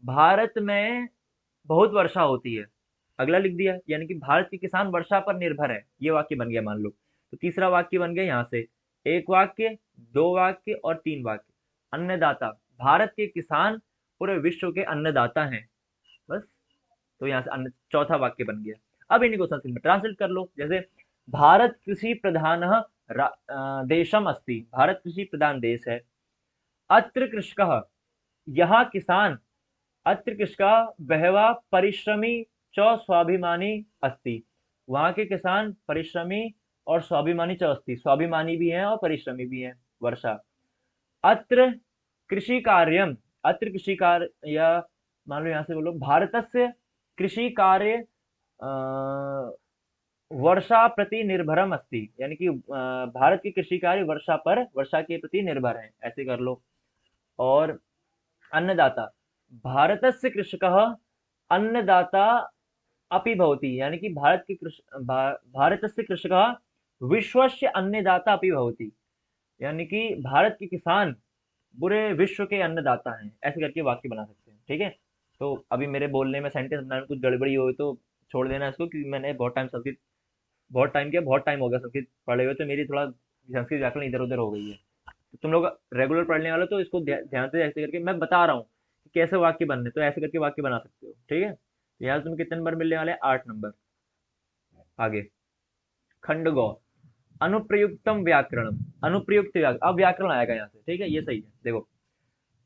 भारत में बहुत वर्षा होती है, अगला लिख दिया, यानी कि भारत के किसान वर्षा पर निर्भर है, ये वाक्य बन गया मान लो। तो तीसरा वाक्य बन गया यहाँ से, एक वाक्य, 2 वाक्य और 3 वाक्य। अन्नदाता, भारत के किसान पूरे विश्व के अन्नदाता हैं, बस। तो यहाँ से अन्न, चौथा वाक्य बन गया। अब इन्हीं को संस्कृत में ट्रांसलेट कर लो। जैसे भारत कृषि प्रधान देशम अस्ति, भारत कृषि प्रधान देश है। अत्र कृषकः, यहाँ किसान, अत्र कृषका बहवा परिश्रमी च स्वाभिमानी अस्ति, वहाँ के किसान परिश्रमी और स्वाभिमानी च अस्ति, स्वाभिमानी भी हैं और परिश्रमी भी हैं। वर्षा, अत्र कृषि कार्यम, अत्र कृषि कार्य, या मान लो यहाँ से बोलो भारतस्य कृषि कार्य वर्षा प्रति निर्भरम अस्ति, यानी कि भारत के कृषि कार्य वर्षा पर, वर्षा के प्रति निर्भर है, ऐसे कर लो। और अन्नदाता, भारतस्य कृषकः अन्नदाता अपि भवति, यानी कि भारतस्य कृषकः विश्वस्य अन्नदाता अपि भवति, यानी कि भारत के किसान पूरे विश्व के अन्नदाता हैं, ऐसे करके वाक्य बना सकते हैं। ठीक है, तो अभी मेरे बोलने में, सेंटेंस बनाने में कुछ गड़बड़ी हो तो छोड़ देना इसको, क्योंकि मैंने बहुत टाइम संस्कृत, बहुत टाइम किया, बहुत टाइम हो गया संस्कृत पढ़े हुए, तो मेरी थोड़ा संस्कृत व्याकरण इधर उधर हो गई है। तो तुम लोग रेगुलर पढ़ने वाले, तो इसको ध्यान से ऐसे करके मैं बता रहा हूँ कि कैसे वाक्य बनने, तो ऐसे करके वाक्य बना सकते हो। ठीक है, तो यहाँ तुम्हें कितने नंबर मिलने वाले हैं? 8 नंबर। आगे खंड गौ, अनुप्रयुक्तम व्याकरणम, अनुप्रयुक्त व्याकरण, अब व्याकरण आएगा यहाँ से। ठीक है, ये सही है। देखो,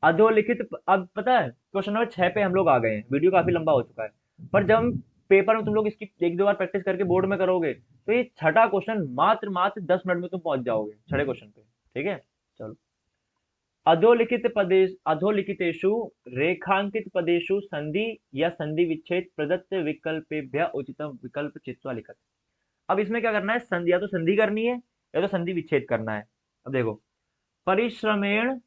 अधोलिखित अब पता है क्वेश्चन नंबर 6 पे हम लोग आ गए हैं, वीडियो काफी लंबा हो चुका है, पर जब हम पेपर में तुम लोग इसकी एक दो बार प्रैक्टिस करके बोर्ड में करोगे तो ये छठा क्वेश्चन मात्र मात्र 10 मिनट में तुम पहुंच जाओगे छठे क्वेश्चन पे। ठीक है, चलो। अधोलिखित पदेश अधोलिखितेषु रेखांकित पदेषु संधि या संधि विच्छेद प्रदत्त विकल्पेभ्यः उचितम विकल्प चित्वा लिखत। अब इसमें क्या करना है, संधि या तो संधि करनी है या तो संधि विच्छेद करना है। अब देखो, परिश्रमेण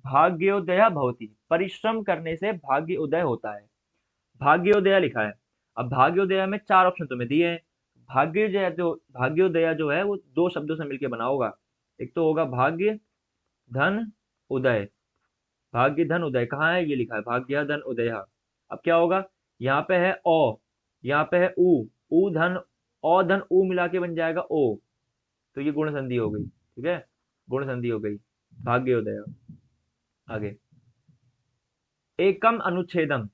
भाग्योदय भवति, परिश्रम करने से भाग्य उदय होता है, भाग्योदय लिखा है। अब भाग्योदय में चार ऑप्शन तुम्हें दिए हैं। भाग्योदय जो है वो दो शब्दों से मिलकर बना होगा, एक तो होगा भाग्य धन उदय। भाग्य धन उदय कहाँ है, ये लिखा है भाग्य धन उदय। अब क्या होगा, यहाँ पे है ओ, यहाँ पे है उ धन, ओ धन उ मिला के बन जाएगा ओ, तो ये गुण संधि हो गई। ठीक है, गुण संधि हो गई, भाग्योदय। आगे, एकम अनुच्छेदम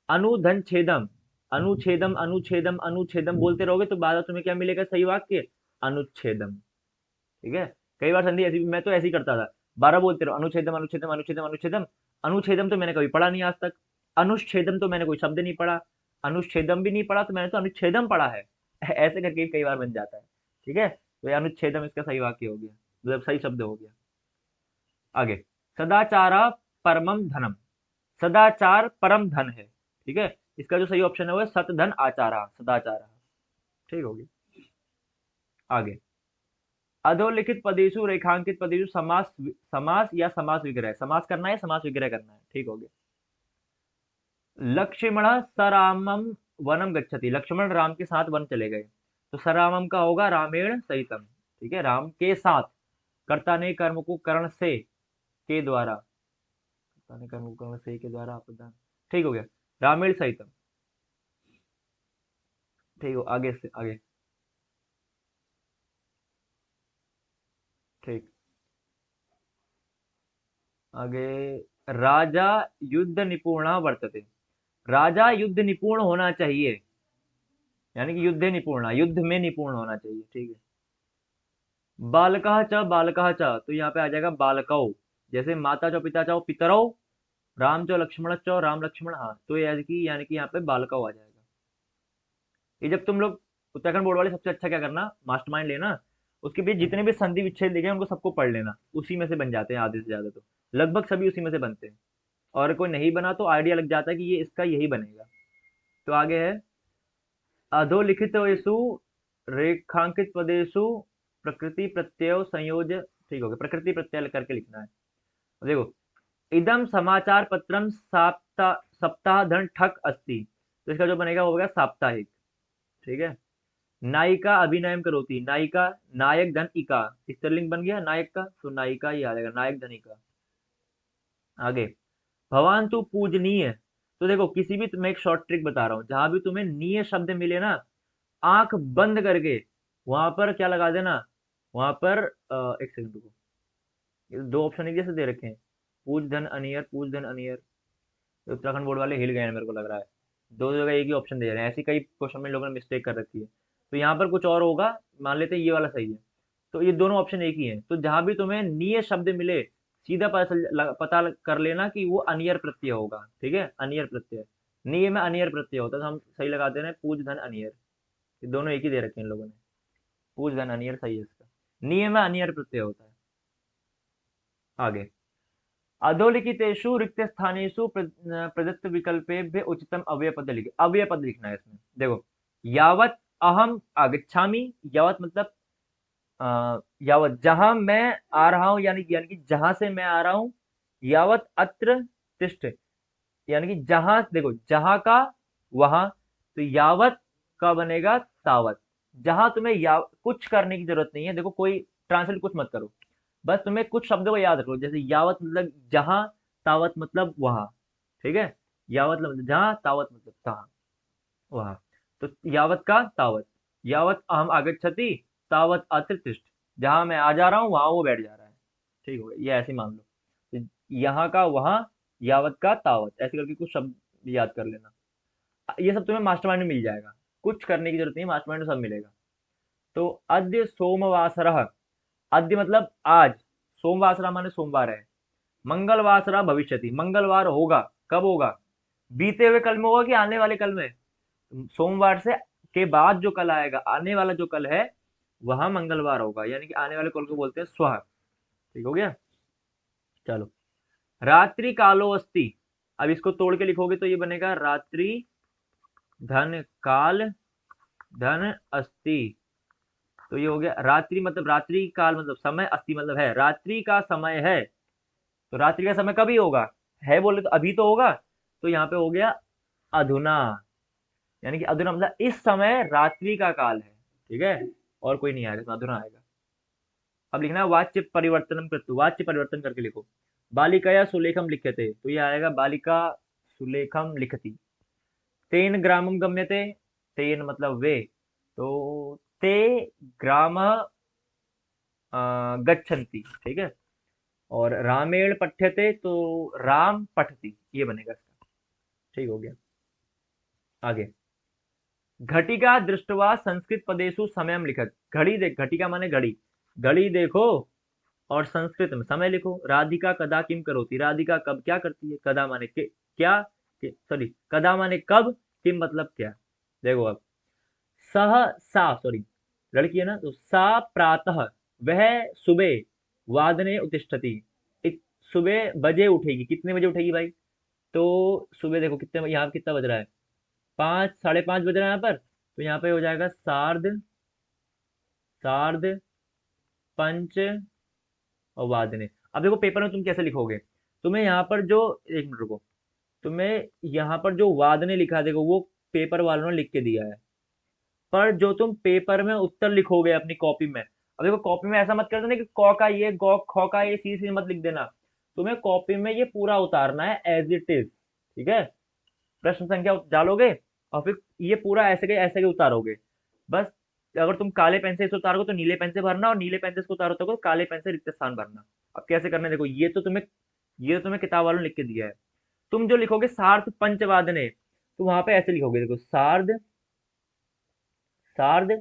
अनुधन छेदम, अनुच्छेदम अनुच्छेदम अनुच्छेदम बोलते रहोगे तो बाद में तुम्हें क्या मिलेगा, सही वाक्य अनुच्छेदम। ठीक है, कई बार संधि ऐसी, मैं तो ऐसे ही करता था, 12 बोलते रहो, अनुच्छेदम अनुच्छेदम अनुच्छेदम अनुच्छेदम। अनुच्छेदम तो मैंने कभी पढ़ा नहीं आज तक, अनुच्छेदम तो मैंने कोई शब्द नहीं पढ़ा, अनुच्छेदम भी नहीं पढ़ा, तो मैंने तो अनुच्छेदम पढ़ा है। ऐसे करके कई बार बन जाता है। ठीक है, तो ये अनुच्छेदम इसका सही वाक्य हो गया, मतलब सही शब्द हो गया। आगे, सदाचारा परमम धनम, सदाचार परम धन है। ठीक है, इसका जो सही ऑप्शन है वो है सत धन आचारा, सदाचारा। ठीक होगी। आगे, अधोलिखित पदेशु रेखांकित पदेशु समास समास या समास विग्रह, समास करना है समास विग्रह करना है। ठीक हो गया। लक्ष्मण सरामम वनम गच्छति, लक्ष्मण राम के साथ वन चले गए, तो सरामम का होगा रामेण सहितम। ठीक है, राम के साथ, कर्ता ने कर्म को कर्ण से के द्वारा, कर्ता ने कर्म को कर्ण से के द्वारा प्रदान। ठीक हो गया, रामेण सहितम। ठीक हो, आगे से आगे। ठीक, आगे, राजा युद्ध निपुण वर्तते, राजा युद्ध निपुण होना चाहिए, यानी कि युद्ध निपुण, युद्ध में निपुण होना चाहिए। ठीक है, बालकः च बालकः च, तो यहाँ पे आ जाएगा बालकौ, जैसे माता चो पिता चो पितरौ, राम चो लक्ष्मण चो राम लक्ष्मण, हाँ तो यानी कि यहाँ पे बालकौ आ जाएगा। ये जब तुम लोग उत्तराखंड बोर्ड वाले, सबसे अच्छा क्या करना, मास्टरमाइंड लेना, उसके बीच जितने भी संधि विच्छेद लिखे हैं उनको सबको पढ़ लेना, उसी में से बन जाते हैं आधे से ज्यादा, तो लगभग सभी उसी में से बनते हैं, और कोई नहीं बना तो आइडिया लग जाता है कि ये इसका यही बनेगा। तो आगे है, अधोलिखितेषु रेखांकित पदेषु प्रकृति प्रत्यय संयोज्य। ठीक हो गया, प्रकृति प्रत्यय करके लिखना है। देखो, इदम समाचार पत्रम सप्ताह धन ठक अस्ति, तो इसका जो बनेगा वो होगा साप्ताहिक। ठीक है, नायिका अभिनयम करोती, नायिका नायक धन इका, स्त्रीलिंग बन गया नायक का, तो नायिका ही आ जाएगा, नायक धन इका। आगे, भवान तू पूजनीय, तो देखो किसी भी, मैं एक शॉर्ट ट्रिक बता रहा हूँ, जहां भी तुम्हें नीय शब्द मिले ना, आंख बंद करके वहां पर क्या लगा देना, वहां पर एक सेकंड रुको, ये दो ऑप्शन एक जैसे दे रखे हैं, पूज धन अनियर, पूज धन अनियर। उत्तराखंड बोर्ड वाले हिल गए हैं मेरे को लग रहा है, दो जगह एक ही ऑप्शन दे रहे हैं, ऐसी कई क्वेश्चन में लोगों ने मिस्टेक कर रखी है, तो यहाँ पर कुछ और होगा, मान लेते हैं ये वाला सही है, तो ये दोनों ऑप्शन एक ही है, तो जहां भी तुम्हें नीय शब्द मिले सीधा पता कर लेना कि वो अनियर प्रत्यय होगा। ठीक है, अनियर प्रत्यय, नीय में अनियर प्रत्यय होता है, तो हम सही लगा दे रहे हैं पूज धन अनियर, ये दोनों एक ही दे रखे हैं इन लोगों ने, पूज धन अनियर सही है इसका, नियम में अनियर प्रत्यय होता है। आगे, अधोलिखितेषु रिक्त स्थानेषु प्रदत्त विकल्पेभ्य उचितम अव्यय पद लिखे, अव्यय पद लिखना है इसमें। देखो, यावत अहम आगच्छामि, यावत मतलब यावत जहां मैं आ रहा हूं, यानी कि जहां से मैं आ रहा हूं, यावत अत्र तिष्ठ, यानी कि जहां, देखो जहां का वहां, तो यावत का बनेगा तावत, जहां तुम्हें कुछ करने की जरूरत नहीं है, देखो कोई ट्रांसलेट कुछ मत करो, बस तुम्हें कुछ शब्दों को याद रखो, जैसे यावत मतलब जहां, तावत मतलब वहां। ठीक है, यावत मतलब जहां, तावत मतलब तहां, वहां, तो यावत का तावत, यावत अहम आगच्छति तावत अत्र तिष्ठ, जहां मैं आ जा रहा हूं वहां वो बैठ जा रहा है। ठीक हो गया, ये ऐसे मान लो, तो यहाँ का वहां, यावत का तावत, ऐसे करके कुछ शब्द याद कर लेना, ये सब तुम्हें मास्टरमाइंड में मिल जाएगा, कुछ करने की जरूरत नहीं है, मास्टरमाइंड में सब मिलेगा। तो अद्य सोमवासर, अद्य मतलब आज, सोमवासरा माने सोमवार है, मंगलवासरा भविष्यति, मंगलवार होगा, कब होगा, बीते हुए कल में होगा कि आने वाले कल में, सोमवार से के बाद जो कल आएगा, आने वाला जो कल है वह मंगलवार होगा, यानी कि आने वाले कल को बोलते हैं स्वः। ठीक हो गया। चलो, रात्रि कालो अस्ति, अब इसको तोड़ के लिखोगे तो ये बनेगा रात्रि धन काल धन अस्ति। तो ये हो गया, रात्रि मतलब रात्रि काल मतलब समय, अस्ति मतलब है, रात्रि का समय है, तो रात्रि का समय कभी होगा, है बोले तो अभी तो होगा, तो यहाँ पे हो गया अधुना, यानी कि अधुना मतलब इस समय रात्रि का काल है। ठीक है, और कोई नहीं आएगा इसमें, अधुना आएगा। अब लिखना है वाच्य परिवर्तनम कृत्वा, वाच्य परिवर्तन करके लिखो। बालिकाया सुलेखम लिख्यते, तो ये आएगा बालिका सुलेखम लिखती। तेन ग्रामम गम्यते, तेन मतलब वे, तो ते ग्राम गच्छन्ति। ठीक है, और रामेण पठ्यते, तो राम पठती, ये बनेगा इसका। ठीक हो गया। आगे, घटिका दृष्टवा संस्कृत पदेशु समयम लिखत, घड़ी देख, घटिका माने घड़ी, घड़ी देखो और संस्कृत में समय लिखो। राधिका कदा किम करोती, राधिका कब क्या करती है, कदा माने क्या, सॉरी कदा माने कब, किम मतलब क्या। देखो अब, सह सा, सॉरी लड़की है ना, तो सा प्रातः, वह सुबह, वादने उत्तिष्ठति, सुबह बजे उठेगी, कितने बजे उठेगी भाई, तो सुबह देखो कितने, यहाँ कितना बज रहा है, 5, 5:30 बज रहा है यहाँ पर, तो यहाँ पे हो जाएगा सार्ध, सार्ध पंच और वादने। अब देखो पेपर में तुम कैसे लिखोगे, तुम्हें यहाँ पर जो, एक मिनट रुको, तुम्हें यहाँ पर जो वादने लिखा है देखो, वो पेपर वालों ने लिख के दिया है, पर जो तुम पेपर में उत्तर लिखोगे अपनी कॉपी में, अब देखो कॉपी में ऐसा मत कर देना कि क का ये, गौ ख का ये, सी मत लिख देना, तुम्हें कॉपी में ये पूरा उतारना है एज इट इज। ठीक है, प्रश्न संख्या डालोगे और फिर ये पूरा ऐसे के उतारोगे, बस। अगर तुम काले पेन से इसे उतारोगे तो नीले पेन से भरना, और नीले पेन से इसको उतारोगे तो काले पेन से रिक्त स्थान भरना। अब कैसे करना है देखो, ये तो तुम्हें किताब वालों ने लिख के दिया है। तुम जो लिखोगे सार्थ पंचवादने, तो वहां पे ऐसे लिखोगे, देखो सार्ध, सार्ध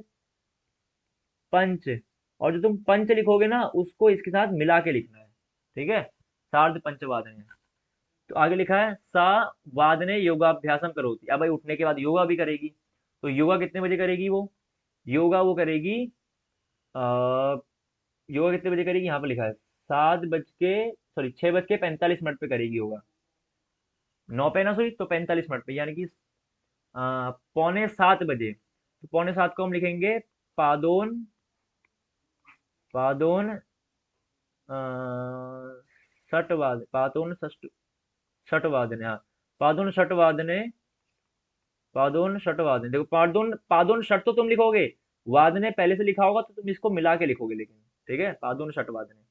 पंच, और जो तुम पंच लिखोगे ना उसको इसके साथ मिला के लिखना है। ठीक है, सार्ध पंचवादने। तो आगे लिखा है सा वादने योगाभ्यासम करोति, अब भाई उठने के बाद योगा भी करेगी, तो योगा कितने बजे करेगी वो, योगा वो करेगी, आ, योगा कितने बजे करेगी, यहाँ पे लिखा है 6:45 पे करेगी योगा, 9 पे ना सॉरी, तो 45 मिनट पे, यानी कि 6:45 बजे, तो 6:45 को हम लिखेंगे पादोन, पादोन षटवाद, पादोन षटवादने, हाँ पादोन षटवादने, पादोन षटवादने, देखो पादोन, पादोन षट तो तुम लिखोगे, वादने पहले से लिखा होगा तो तुम इसको मिला के लिखोगे, लेकिन ठीक है, पादोन षटवादने।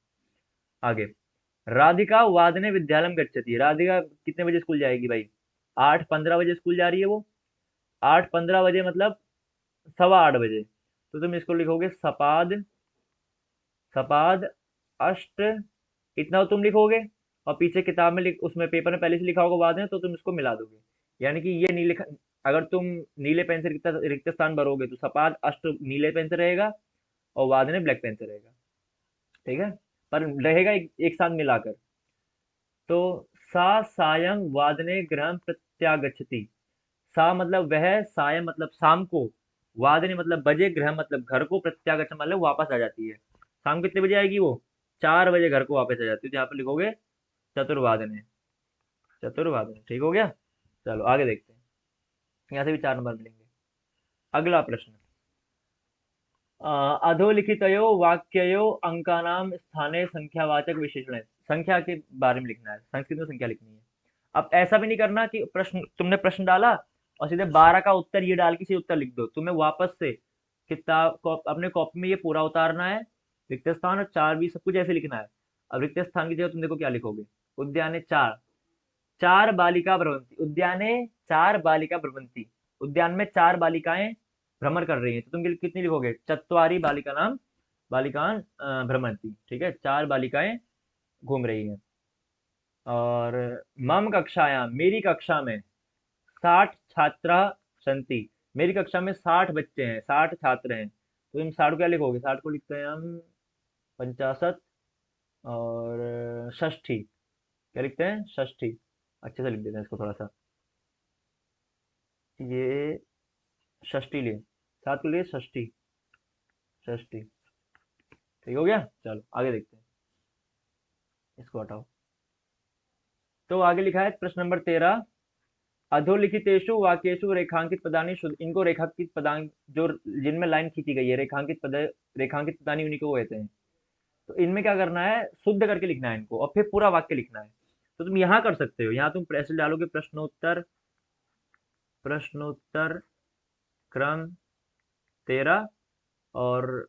आगे, राधिका वादने विद्यालय गच्छति, राधिका कितने बजे स्कूल जाएगी भाई, 8:15 बजे स्कूल जा रही है वो, 8:15 बजे मतलब 7:15 बजे, तो तुम इसको लिखोगे सपाद, सपाद अष्ट, इतना तुम लिखोगे, और पीछे किताब में उसमें पेपर में पहले से लिखा होगा बाद में, तो तुम इसको मिला दोगे, यानी कि ये नीले, अगर तुम नीले पेन से रिक्त स्थान भरोगे तो सपाद अष्ट नीले पेन से रहेगा और वाद में ब्लैक पेन से रहेगा। ठीक है, पर रहेगा एक साथ मिलाकर। तो सा सायं वादने गृह प्रत्यागच्छति, सा मतलब वह, सायं मतलब शाम को, वादने मतलब बजे, गृह मतलब घर को, प्रत्यागच्छ मतलब वापस आ जाती है। शाम कितने बजे आएगी वो, 4 बजे घर को वापस आ जाती है, तो यहाँ पर लिखोगे चतुर्वादने, चतुर्वादने। ठीक हो गया। चलो आगे देखते हैं, यहाँ से भी 4 नंबर मिलेंगे। अगला प्रश्न, अधोलिखितयो वाक्ययो अंकानां स्थाने संख्यावाचक विशेषण, संख्या के बारे में लिखना है, संस्कृत में संख्या लिखनी है। अब ऐसा भी नहीं करना कि प्रश्न, तुमने प्रश्न डाला और सीधे 12 का उत्तर ये डाल के सीधे उत्तर लिख दो, तुम्हें वापस से अपने कॉपी में ये पूरा उतारना है, रिक्त स्थान और 4 भी सब कुछ ऐसे लिखना है। अब रिक्त स्थान की जगह तुम देखो क्या लिखोगे, उद्याने 4, 4 बालिका भ्रमंती, उद्याने 4 बालिका भ्रमंती, उद्यान में 4 बालिकाएं भ्रमण कर रही हैं, तो तुम कितनी लिखोगे, चत्वारी बालिका नाम, बालिकान भ्रमंती। ठीक है, 4 बालिकाएं घूम रही हैं। और मम कक्षायां, मेरी कक्षा में 60 छात्रा संति, मेरी कक्षा में 60 बच्चे हैं, 60 छात्र हैं, तो तुम 60 क्या लिखोगे, 60 को लिखते हैं हम 50 और षष्ठी, क्या लिखते हैं, षष्ठी। अच्छे से लिख देते हैं इसको थोड़ा सा, ये षष्ठी लिए, सात के लिए षष्ठी, षष्ठी। ठीक हो गया, चलो आगे देखते हैं, इसको हटाओ। तो आगे लिखा है प्रश्न नंबर 13, अधोलिखितेषु वाक्येषु रेखांकित पदानि शुद्ध, इनको रेखांकित पदांक जो जिनमें लाइन खींची गई है, रेखांकित पदानि उन्हीं को कहते हैं। तो इनमें क्या करना है, शुद्ध करके लिखना है इनको और फिर पूरा वाक्य लिखना है। तो तुम यहाँ कर सकते हो, यहाँ तुम ऐसे डालोगे प्रश्नोत्तर, प्रश्नोत्तर क्रम 13 और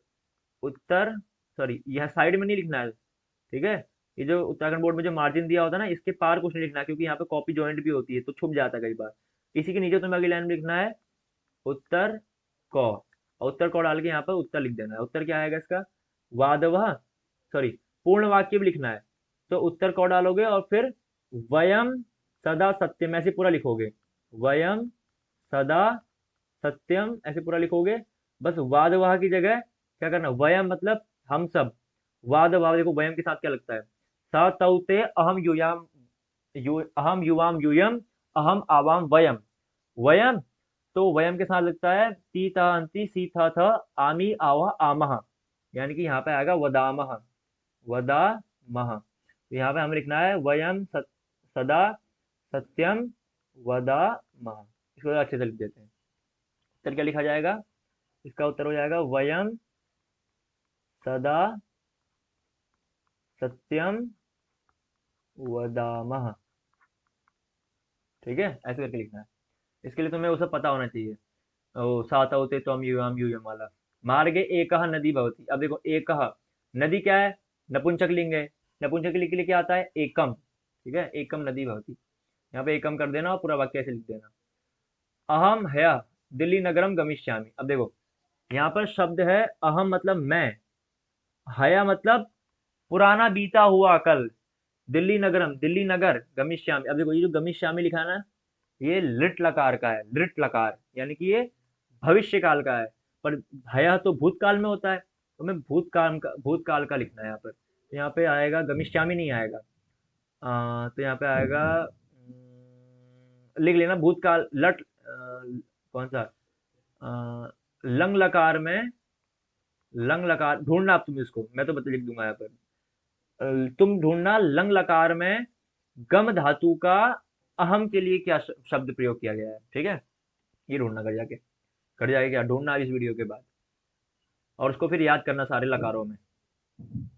उत्तर, सॉरी यह साइड में नहीं लिखना है, ठीक है। ये जो उत्तराखंड बोर्ड में जो मार्जिन दिया होता है ना, इसके पार कुछ नहीं लिखना है, क्योंकि यहाँ पे कॉपी जॉइंट भी होती है तो छुप जाता है कई बार। इसी के नीचे तुम्हें अगली लाइन में लिखना है उत्तर क, और उत्तर क डाल के यहाँ पर उत्तर लिख देना है। उत्तर क्या आएगा इसका, वादवः, सॉरी पूर्ण वाक्य भी लिखना है। तो उत्तर क डालोगे और फिर वयम सदा सत्यम ऐसे पूरा लिखोगे, वयम सदा सत्यम ऐसे पूरा लिखोगे। बस वादवाह की जगह क्या करना, वयम मतलब हम सब, वादवाह देखो वयम के साथ क्या लगता है, स तौते अहम यूयाम अहम युवाम यूयम अहम आवाम वयम, वयम। तो वयम के साथ लगता है ती था अंति सी था थ आमी आवा आमह, यानी कि यहाँ पे आएगा वदामह, वदामह। तो यहाँ पे हमें लिखना है वयम सदा सत्यम वदामह, इसको अच्छे से लिख देते हैं। उत्तर क्या लिखा जाएगा, इसका उत्तर हो जाएगा वयम सदा सत्यम वदामः। ठीक है, ऐसे करके लिखना है। इसके लिए तुम्हें वो सब पता होना चाहिए, ओ सात होते तो हम यूयम वाला। मार्गे एकः नदी भवति, अब देखो एकः नदी क्या है, नपुंसक लिंग है, नपुंसक लिंग के लिए क्या आता है, एकम। ठीक है, एकम नदी भवति, यहाँ पे एकम कर देना और पूरा वाक्य ऐसे लिख देना। अहम हया दिल्ली नगरम गमिष्यामि, अब देखो यहाँ पर शब्द है अहम मतलब मैं, हया मतलब पुराना बीता हुआ कल, दिल्ली नगरम दिल्ली नगर, गमिष्यामि, अब देखो ये जो गमिष्यामि लिखा है ना, ये लिट लकार का है, लिट लकार यानी कि ये भविष्य काल का है। पर हया तो भूतकाल में होता है, तो मैं भूतकाल का लिखना है यहाँ पर। तो यहाँ पे आएगा गमिष्यामि नहीं आएगा, तो यहाँ पे आएगा लिख लेना भूतकाल कौन सा, लंग लकार में, लंग लकार ढूंढना आप तुम इसको, मैं तो बता लिख दूंगा यहाँ पर। तुम ढूंढना लंग लकार में गम धातु का अहम के लिए क्या शब्द प्रयोग किया गया है, ठीक है। ये ढूंढना कर जाके क्या ढूंढना इस वीडियो के बाद, और उसको फिर याद करना सारे लकारों में।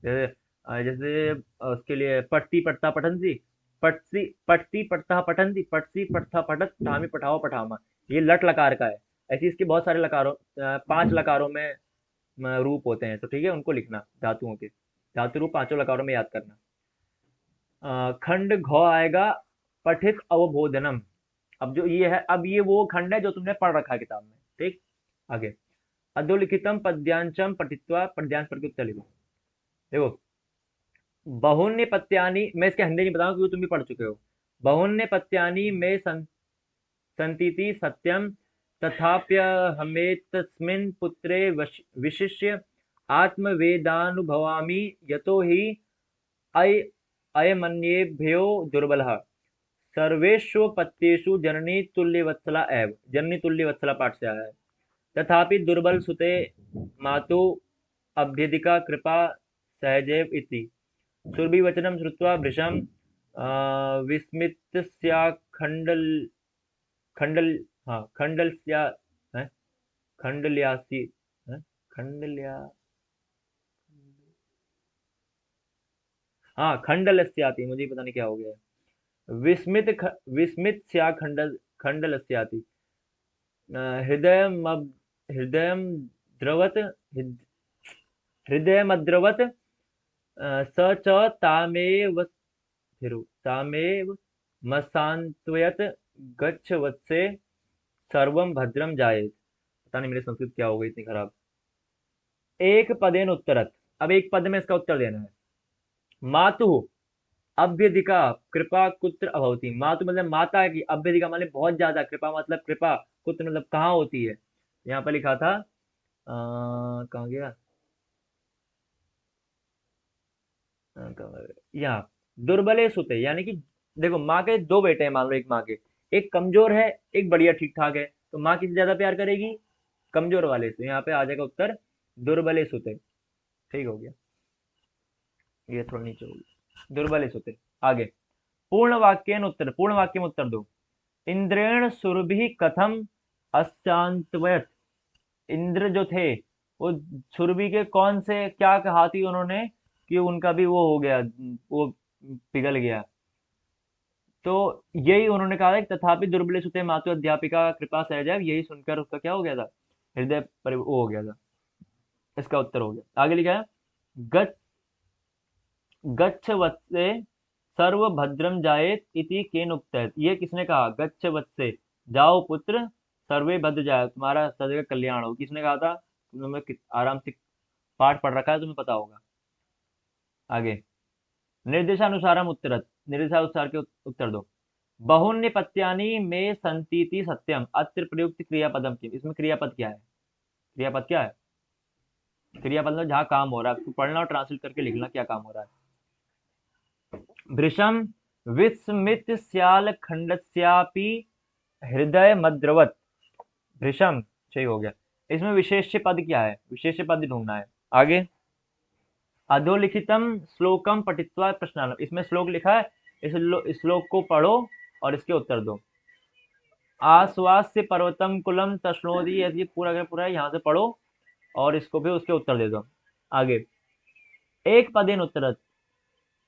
जैसे उसके लिए पठती पठता पठनसी, पठती पठता पठनसी, पठसी पठता पठत ठामी पठाओ पठामा, ये लट लकार का है। ऐसे इसके बहुत सारे लकारों 5 लकारों में रूप होते हैं, तो ठीक है उनको लिखना, धातुओं के धातु रूप 5 लकारों में याद करना। खंड घ आएगा पठित अवबोधनम, अब जो ये है, अब ये वो खंड है जो तुमने पढ़ रखा है किताब में, ठीक। आगे अधोलिखितम पद्यांशम पठित्वा, पद्यांश पढ़ के उत्तर लिखो। देखो बहुन्य पत्यानि, मैं इसके हिंदी नहीं बताऊंगा क्योंकि तुम भी पढ़ चुके हो। बहुन्य पत्यानि में संतीति सत्यम, तथाप्य हमेतस्मिन् पुत्रे विशिष्य आत्मवेदानुभवामि, यतो हि अय अयमन्येभ्यो दुर्बलः, सर्वेषु पत्येषु जननी तुल्यवत्सला एव, जननी तुल्यवत्सला पाठ से आया है। तथापि दुर्बल सुते मातु अभ्यधिका कृपा सहजैव इति, सुरभिवचनं श्रुत्वा भृशं विस्मितस्या खंडल, हाँ खंडलस्या, हैं? खंडल्यासी, हैं? खंडल्या, हाँ खंडलस्याति, मुझे पता नहीं क्या हो गया है। विस्मित स्या खंडलस्याति, हृदय हृदय द्रवत, हृदयमद्रवत, स च तामेव थिरु तामेव मसान्त्वयत, गच्छ वत्से सर्वम भद्रम जायेत। पता नहीं मेरी संस्कृत क्या हो गई इतनी खराब। एक पदेन उत्तरत, अब एक पद में इसका उत्तर देना है। मातु अभ्यधिका कृपा कुत्र अभवती, मातु मतलब माता की, अभ्यधिका मतलब बहुत ज्यादा, कृपा मतलब कृपा, कुत्र मतलब कहाँ होती है। यहाँ पर लिखा था कहाँ गया, यहाँ दुर्बले सुते, यानी कि देखो माँ के दो बेटे हैं, मान लो एक माँ के, एक कमजोर है, एक बढ़िया ठीक ठाक है, तो माँ किससे ज्यादा प्यार करेगी? कमजोर वाले से। यहाँ पे आ जाएगा उत्तर दुर्बले सुते। ठीक हो गया, ये थोड़ा नीचे होगी, दुर्बले सुते। आगे, पूर्ण वाक्यन उत्तर, पूर्ण वाक्य में उत्तर दो। इंद्रेण सुरभि कथम अशांतवयत। इंद्र जो थे, वो सुरभि के कौन से क्या कहा थी उन्होंने कि उनका भी वो हो गया, वो पिघल गया। तो यही उन्होंने कहा था कि तथापि दुर्बले सुते मातु अध्यापिका कृपा सहजाव, यही सुनकर उसका क्या हो गया था, हृदय वो हो गया था। इसका उत्तर हो गया। आगे लिखा है, गच्छ गच्छ वत्से सर्व भद्रम जायेत इति केन उक्तः। ये किसने कहा? गच्छ वत्से, जाओ पुत्र, सर्वे भद्र जाए, तुम्हारा सदैव कल्याण हो। किसने कहा था? तुमने आराम से पाठ पढ़ रखा है, तुम्हें पता होगा। आगे, निर्देशानुसारम उत्तरत, निर्देशानुसार के उत्तर दो। बहुन्य पत्यानि में संतीति सत्यम, अत्र प्रयुक्त क्रियापदम की, इसमें क्रियापद क्या है? क्रियापद क्या है? क्रियापद में जहाँ काम हो रहा है, पढ़ना और ट्रांसलेट करके लिखना क्या काम हो रहा है। भृशम विस्मित स्याल खंडस्यापि हृदय मद्रवत। भृशम, सही हो गया। इसमें विशेष्य पद क्या है? विशेष्य पद ढूंढना है। आगे, अधोलिखितम श्लोकम पठित्वा प्रश्नान, इसमें श्लोक लिखा है, इस श्लोक को पढ़ो और इसके उत्तर दो। आश्वास्य पर्वतम कुलम तश्नोदी, ये पूरा का पूरा यहाँ से पढ़ो और इसको भी उसके उत्तर दे दो। आगे, एक पदेन उत्तर,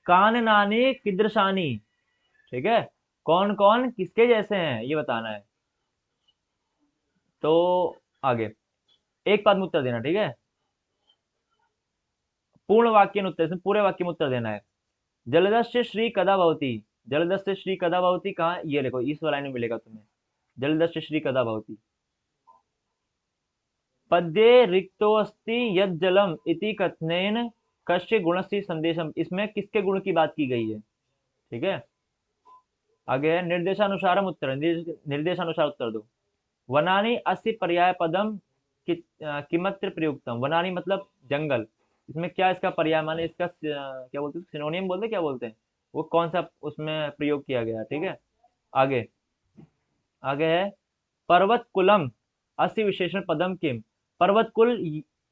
काननानि कीदृशानि, ठीक है, कौन कौन किसके जैसे हैं ये बताना है। तो आगे, एक पद में उत्तर देना, ठीक है। पूर्ण वाक्य में उत्तर, इसमें पूरे वाक्य में उत्तर देना है। जलदस्य श्री कदा भवती, जलदस्य श्री कदा भवती कहाँ? ये देखो इस लाइन में मिलेगा तुम्हें, जलदस्य श्री कदा भवती। पद्ये रिक्तोस्ति यद जलम इति कथनेन कस्य गुणस्य संदेशम, इसमें किसके गुण की बात की गई है? ठीक है। आगे है, निर्देशानुसारम उत्तर, निर्देशानुसार उत्तर दो। वनानि अस्य पर्याय पदम किमत्र प्रयुक्तम, वनानि मतलब जंगल, इसमें क्या इसका पर्याय माने, इसका क्या बोलते हैं, सिनोनियम बोलते हैं, क्या बोलते हैं, वो कौन सा उसमें प्रयोग किया गया, ठीक है। आगे, आगे है, पर्वत कुलम अस्य विशेषण पदम किम, पर्वत कुल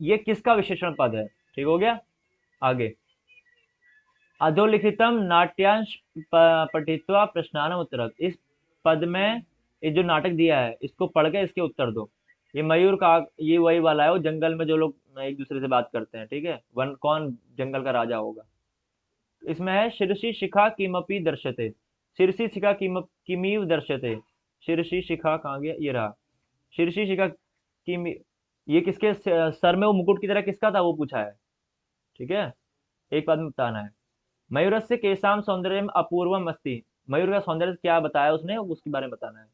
ये किसका विशेषण पद है? ठीक हो गया। आगे, अधोलिखितम नाट्यांश पठित्वा प्रश्नान उत्तर, इस पद में ये जो नाटक दिया है इसको पढ़ के इसके उत्तर दो। ये मयूर का, ये वही वाला है, वो जंगल में जो लोग एक दूसरे से बात करते हैं, ठीक है, वन कौन जंगल का राजा होगा। इसमें है, शीर्षि शिखा किमपि दर्शते, शीर्षि शिखा किमीव दर्शते, शीर्षि शिखा कहाँ गया, ये रहा, शीर्षि शिखा किमी, ये किसके सर में वो मुकुट की तरह किसका था वो पूछा है, ठीक है, एक बात में बताना है। मयूरस्य केशाम सौंदर्यम अपूर्वम अस्ति, मयूर का सौंदर्य क्या बताया उसने, उसके बारे में बताना है।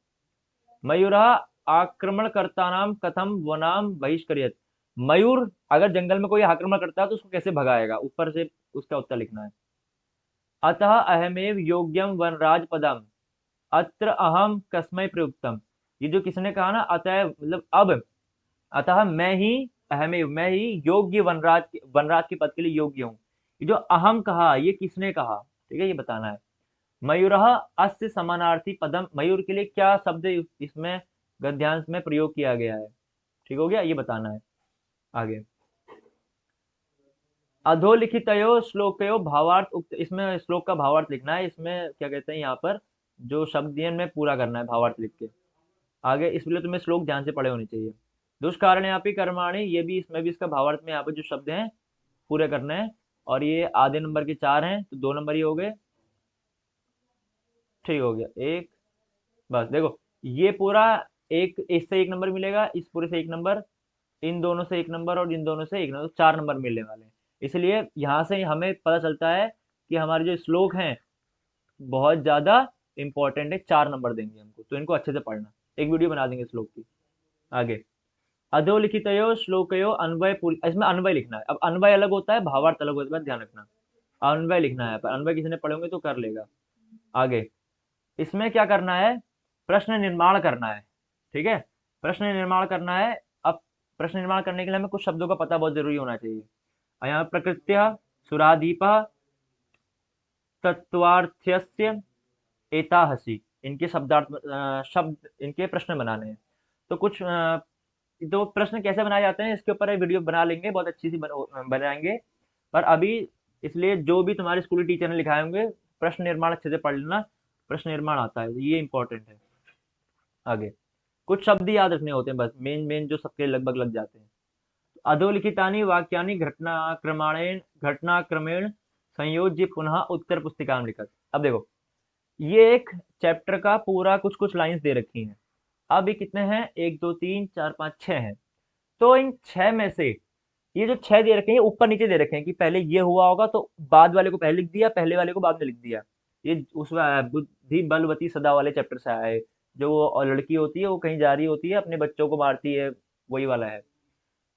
मयूरः आक्रमणकर्तानां कथम वनाम बहिष्करियत, मयूर अगर जंगल में कोई आक्रमण करता है तो उसको कैसे भगाएगा, ऊपर से उसका उत्तर लिखना है। अतः अहमेव योग्यम वनराज पदम, अत्र अहम कस्मै प्रयुक्तम, ये जो किसने कहा ना, अतः मतलब अब, अतः मैं ही, अहमेव मैं ही, योग्य वनराज के पद के लिए योग्य हूँ। ये जो अहम कहा ये किसने कहा, ठीक है, ये बताना है। मयूरः अस्य समानार्थी पदम, मयूर के लिए क्या शब्द इसमें गद्यांश में प्रयोग किया गया है, ठीक हो गया, ये बताना है। आगे, अधोलिखितयो श्लोकयो भावार्थ उक्त, इसमें श्लोक का भावार्थ लिखना है, इसमें क्या कहते हैं यहाँ पर जो शब्द दिए में पूरा करना है भावार्थ लिख के। आगे, इसलिए तुम्हें श्लोक ध्यान से पढ़े होने चाहिए। दुष्कारण्यापि कर्माणि, ये भी इसमें भी इसका भावार्थ में यहाँ पर जो शब्द हैं पूरे करने हैं, और ये आधे नंबर के 4 हैं तो 2 नंबर ही हो गए, ठीक हो गया। एक, बस देखो ये पूरा, एक इससे 1 नंबर मिलेगा, इस पूरे से 1 नंबर, इन दोनों से 1 नंबर और इन दोनों से 1 नंबर, 4 नंबर मिलने वाले हैं। इसलिए यहाँ से हमें पता चलता है कि हमारे जो श्लोक हैं बहुत ज्यादा इंपॉर्टेंट है, 4 नंबर देंगे हमको, तो इनको अच्छे से पढ़ना, एक वीडियो बना देंगे श्लोक की। आगे, अधोलिखितयो श्लोकयो अन्वय पूरी, इसमें अन्वय लिखना है। अब अन्वय अलग होता है, भावार्थ अलग होता है, ध्यान रखना, अन्वय लिखना है, पर अन्वय किसी ने पढ़े होंगे तो कर लेगा। आगे, इसमें क्या करना है, प्रश्न निर्माण करना है, ठीक है, प्रश्न निर्माण करना है। अब प्रश्न निर्माण करने के लिए हमें कुछ शब्दों का पता बहुत जरूरी होना चाहिए। यहाँ प्रकृत्या सुरादीप, तत्वार्थस्य एताहसि, इनके शब्द इनके प्रश्न बनाने हैं। तो कुछ तो प्रश्न कैसे बनाए जाते हैं इसके ऊपर वीडियो बना लेंगे, बहुत अच्छी सी बनाएंगे। पर अभी इसलिए जो भी तुम्हारे स्कूल टीचर ने लिखाए होंगे, प्रश्न निर्माण अच्छे से पढ़ लेना। प्रश्न निर्माण आता है, ये इंपॉर्टेंट है। आगे कुछ शब्द ही याद रखने होते हैं बस, मेन मेन जो सबके लगभग लग जाते हैं। अधोलिखितानि वाक्यानि घटनाक्रमेण संयोज्य पुनः उत्तर पुस्तिका में लिखत। अब देखो, ये एक चैप्टर का पूरा कुछ कुछ लाइंस दे रखी हैं। अब ये कितने हैं, 1 2 3 4 5 6 हैं। तो इन 6 में से ये जो 6 दे रखे हैं, ऊपर नीचे दे रखे हैं कि पहले ये हुआ होगा तो बाद वाले को पहले लिख दिया, पहले वाले को बाद में लिख दिया। ये उसमें आया है, बुद्धि बलवती सदा वाले चैप्टर से आया है। जो वो लड़की होती है, वो कहीं जा रही होती है, अपने बच्चों को मारती है, वही वाला है।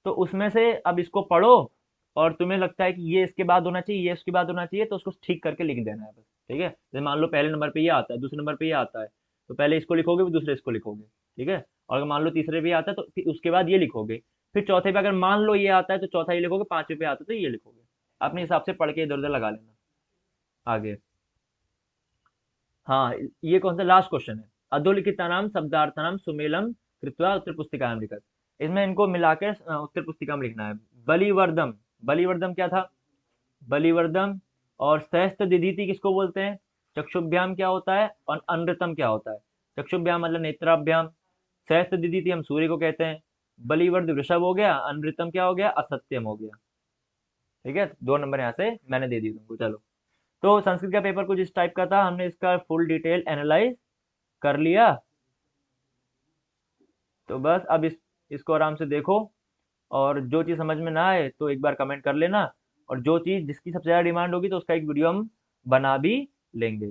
तो उसमें से अब इसको पढ़ो, और तुम्हें लगता है कि ये इसके बाद होना चाहिए, ये इसके बाद होना चाहिए, तो उसको ठीक करके लिख देना है बस। ठीक है, जैसे मान लो पहले नंबर पे ये आता है, दूसरे नंबर पे ये आता है, तो पहले इसको लिखोगे फिर दूसरे इसको लिखोगे। ठीक है, और अगर मान लो तीसरे पे ये आता है तो फिर उसके बाद ये लिखोगे। फिर चौथे पे अगर मान लो ये आता है तो चौथा ये लिखोगे, पांचवे पे आता है तो ये लिखोगे। अपने हिसाब से पढ़ के इधर उधर लगा लेना। आगे, हाँ, ये कौन सा लास्ट क्वेश्चन है। अधोलिखितानाम शब्दार्थानाम सुमेलम कृत्वा उत्तर पुस्तिका में लिखत। इसमें इनको मिलाकर उत्तर पुस्तिका में लिखना है। बलिवर्दम, बलिवर्दम क्या था, बलिवर्दम। और सहस्त्र दिधीति किसको बोलते हैं, चक्षुभ्याम क्या होता है, और अनृतम क्या होता है। चक्षुभ्याम मतलब नेत्राभ्याम, सहस्त्र दिधीति हम सूर्य को कहते हैं। बलिवर्द वृषभ हो गया, अनृतम क्या हो गया, असत्यम हो गया। ठीक है, 2 नंबर यहाँ से मैंने दे दिए तुमको। चलो, तो संस्कृत का पेपर कुछ इस टाइप का था, हमने इसका फुल डिटेल एनालाइज कर लिया। तो बस अब इसको आराम से देखो, और जो चीज़ समझ में ना आए तो एक बार कमेंट कर लेना, और जो चीज़ जिसकी सबसे ज़्यादा डिमांड होगी तो उसका एक वीडियो हम बना भी लेंगे।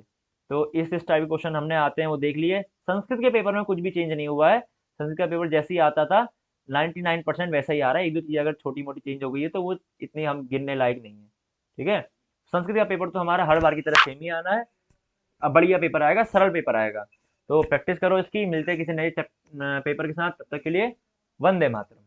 तो इस टाइप के क्वेश्चन हमने आते हैं वो देख लिए। संस्कृत के पेपर में कुछ भी चेंज नहीं हुआ है, संस्कृत का पेपर जैसे ही आता था 99% वैसा ही आ रहा है। एक दो चीज़ अगर छोटी मोटी चेंज हो गई है तो वो इतनी हम गिनने लायक नहीं है। ठीक है, संस्कृत का पेपर तो हमारा हर बार की तरह सेम ही आना है। अब बढ़िया पेपर आएगा, सरल पेपर आएगा। तो प्रैक्टिस करो इसकी, मिलते हैं किसी नए पेपर के साथ, तब तक के लिए वंदे मातरम।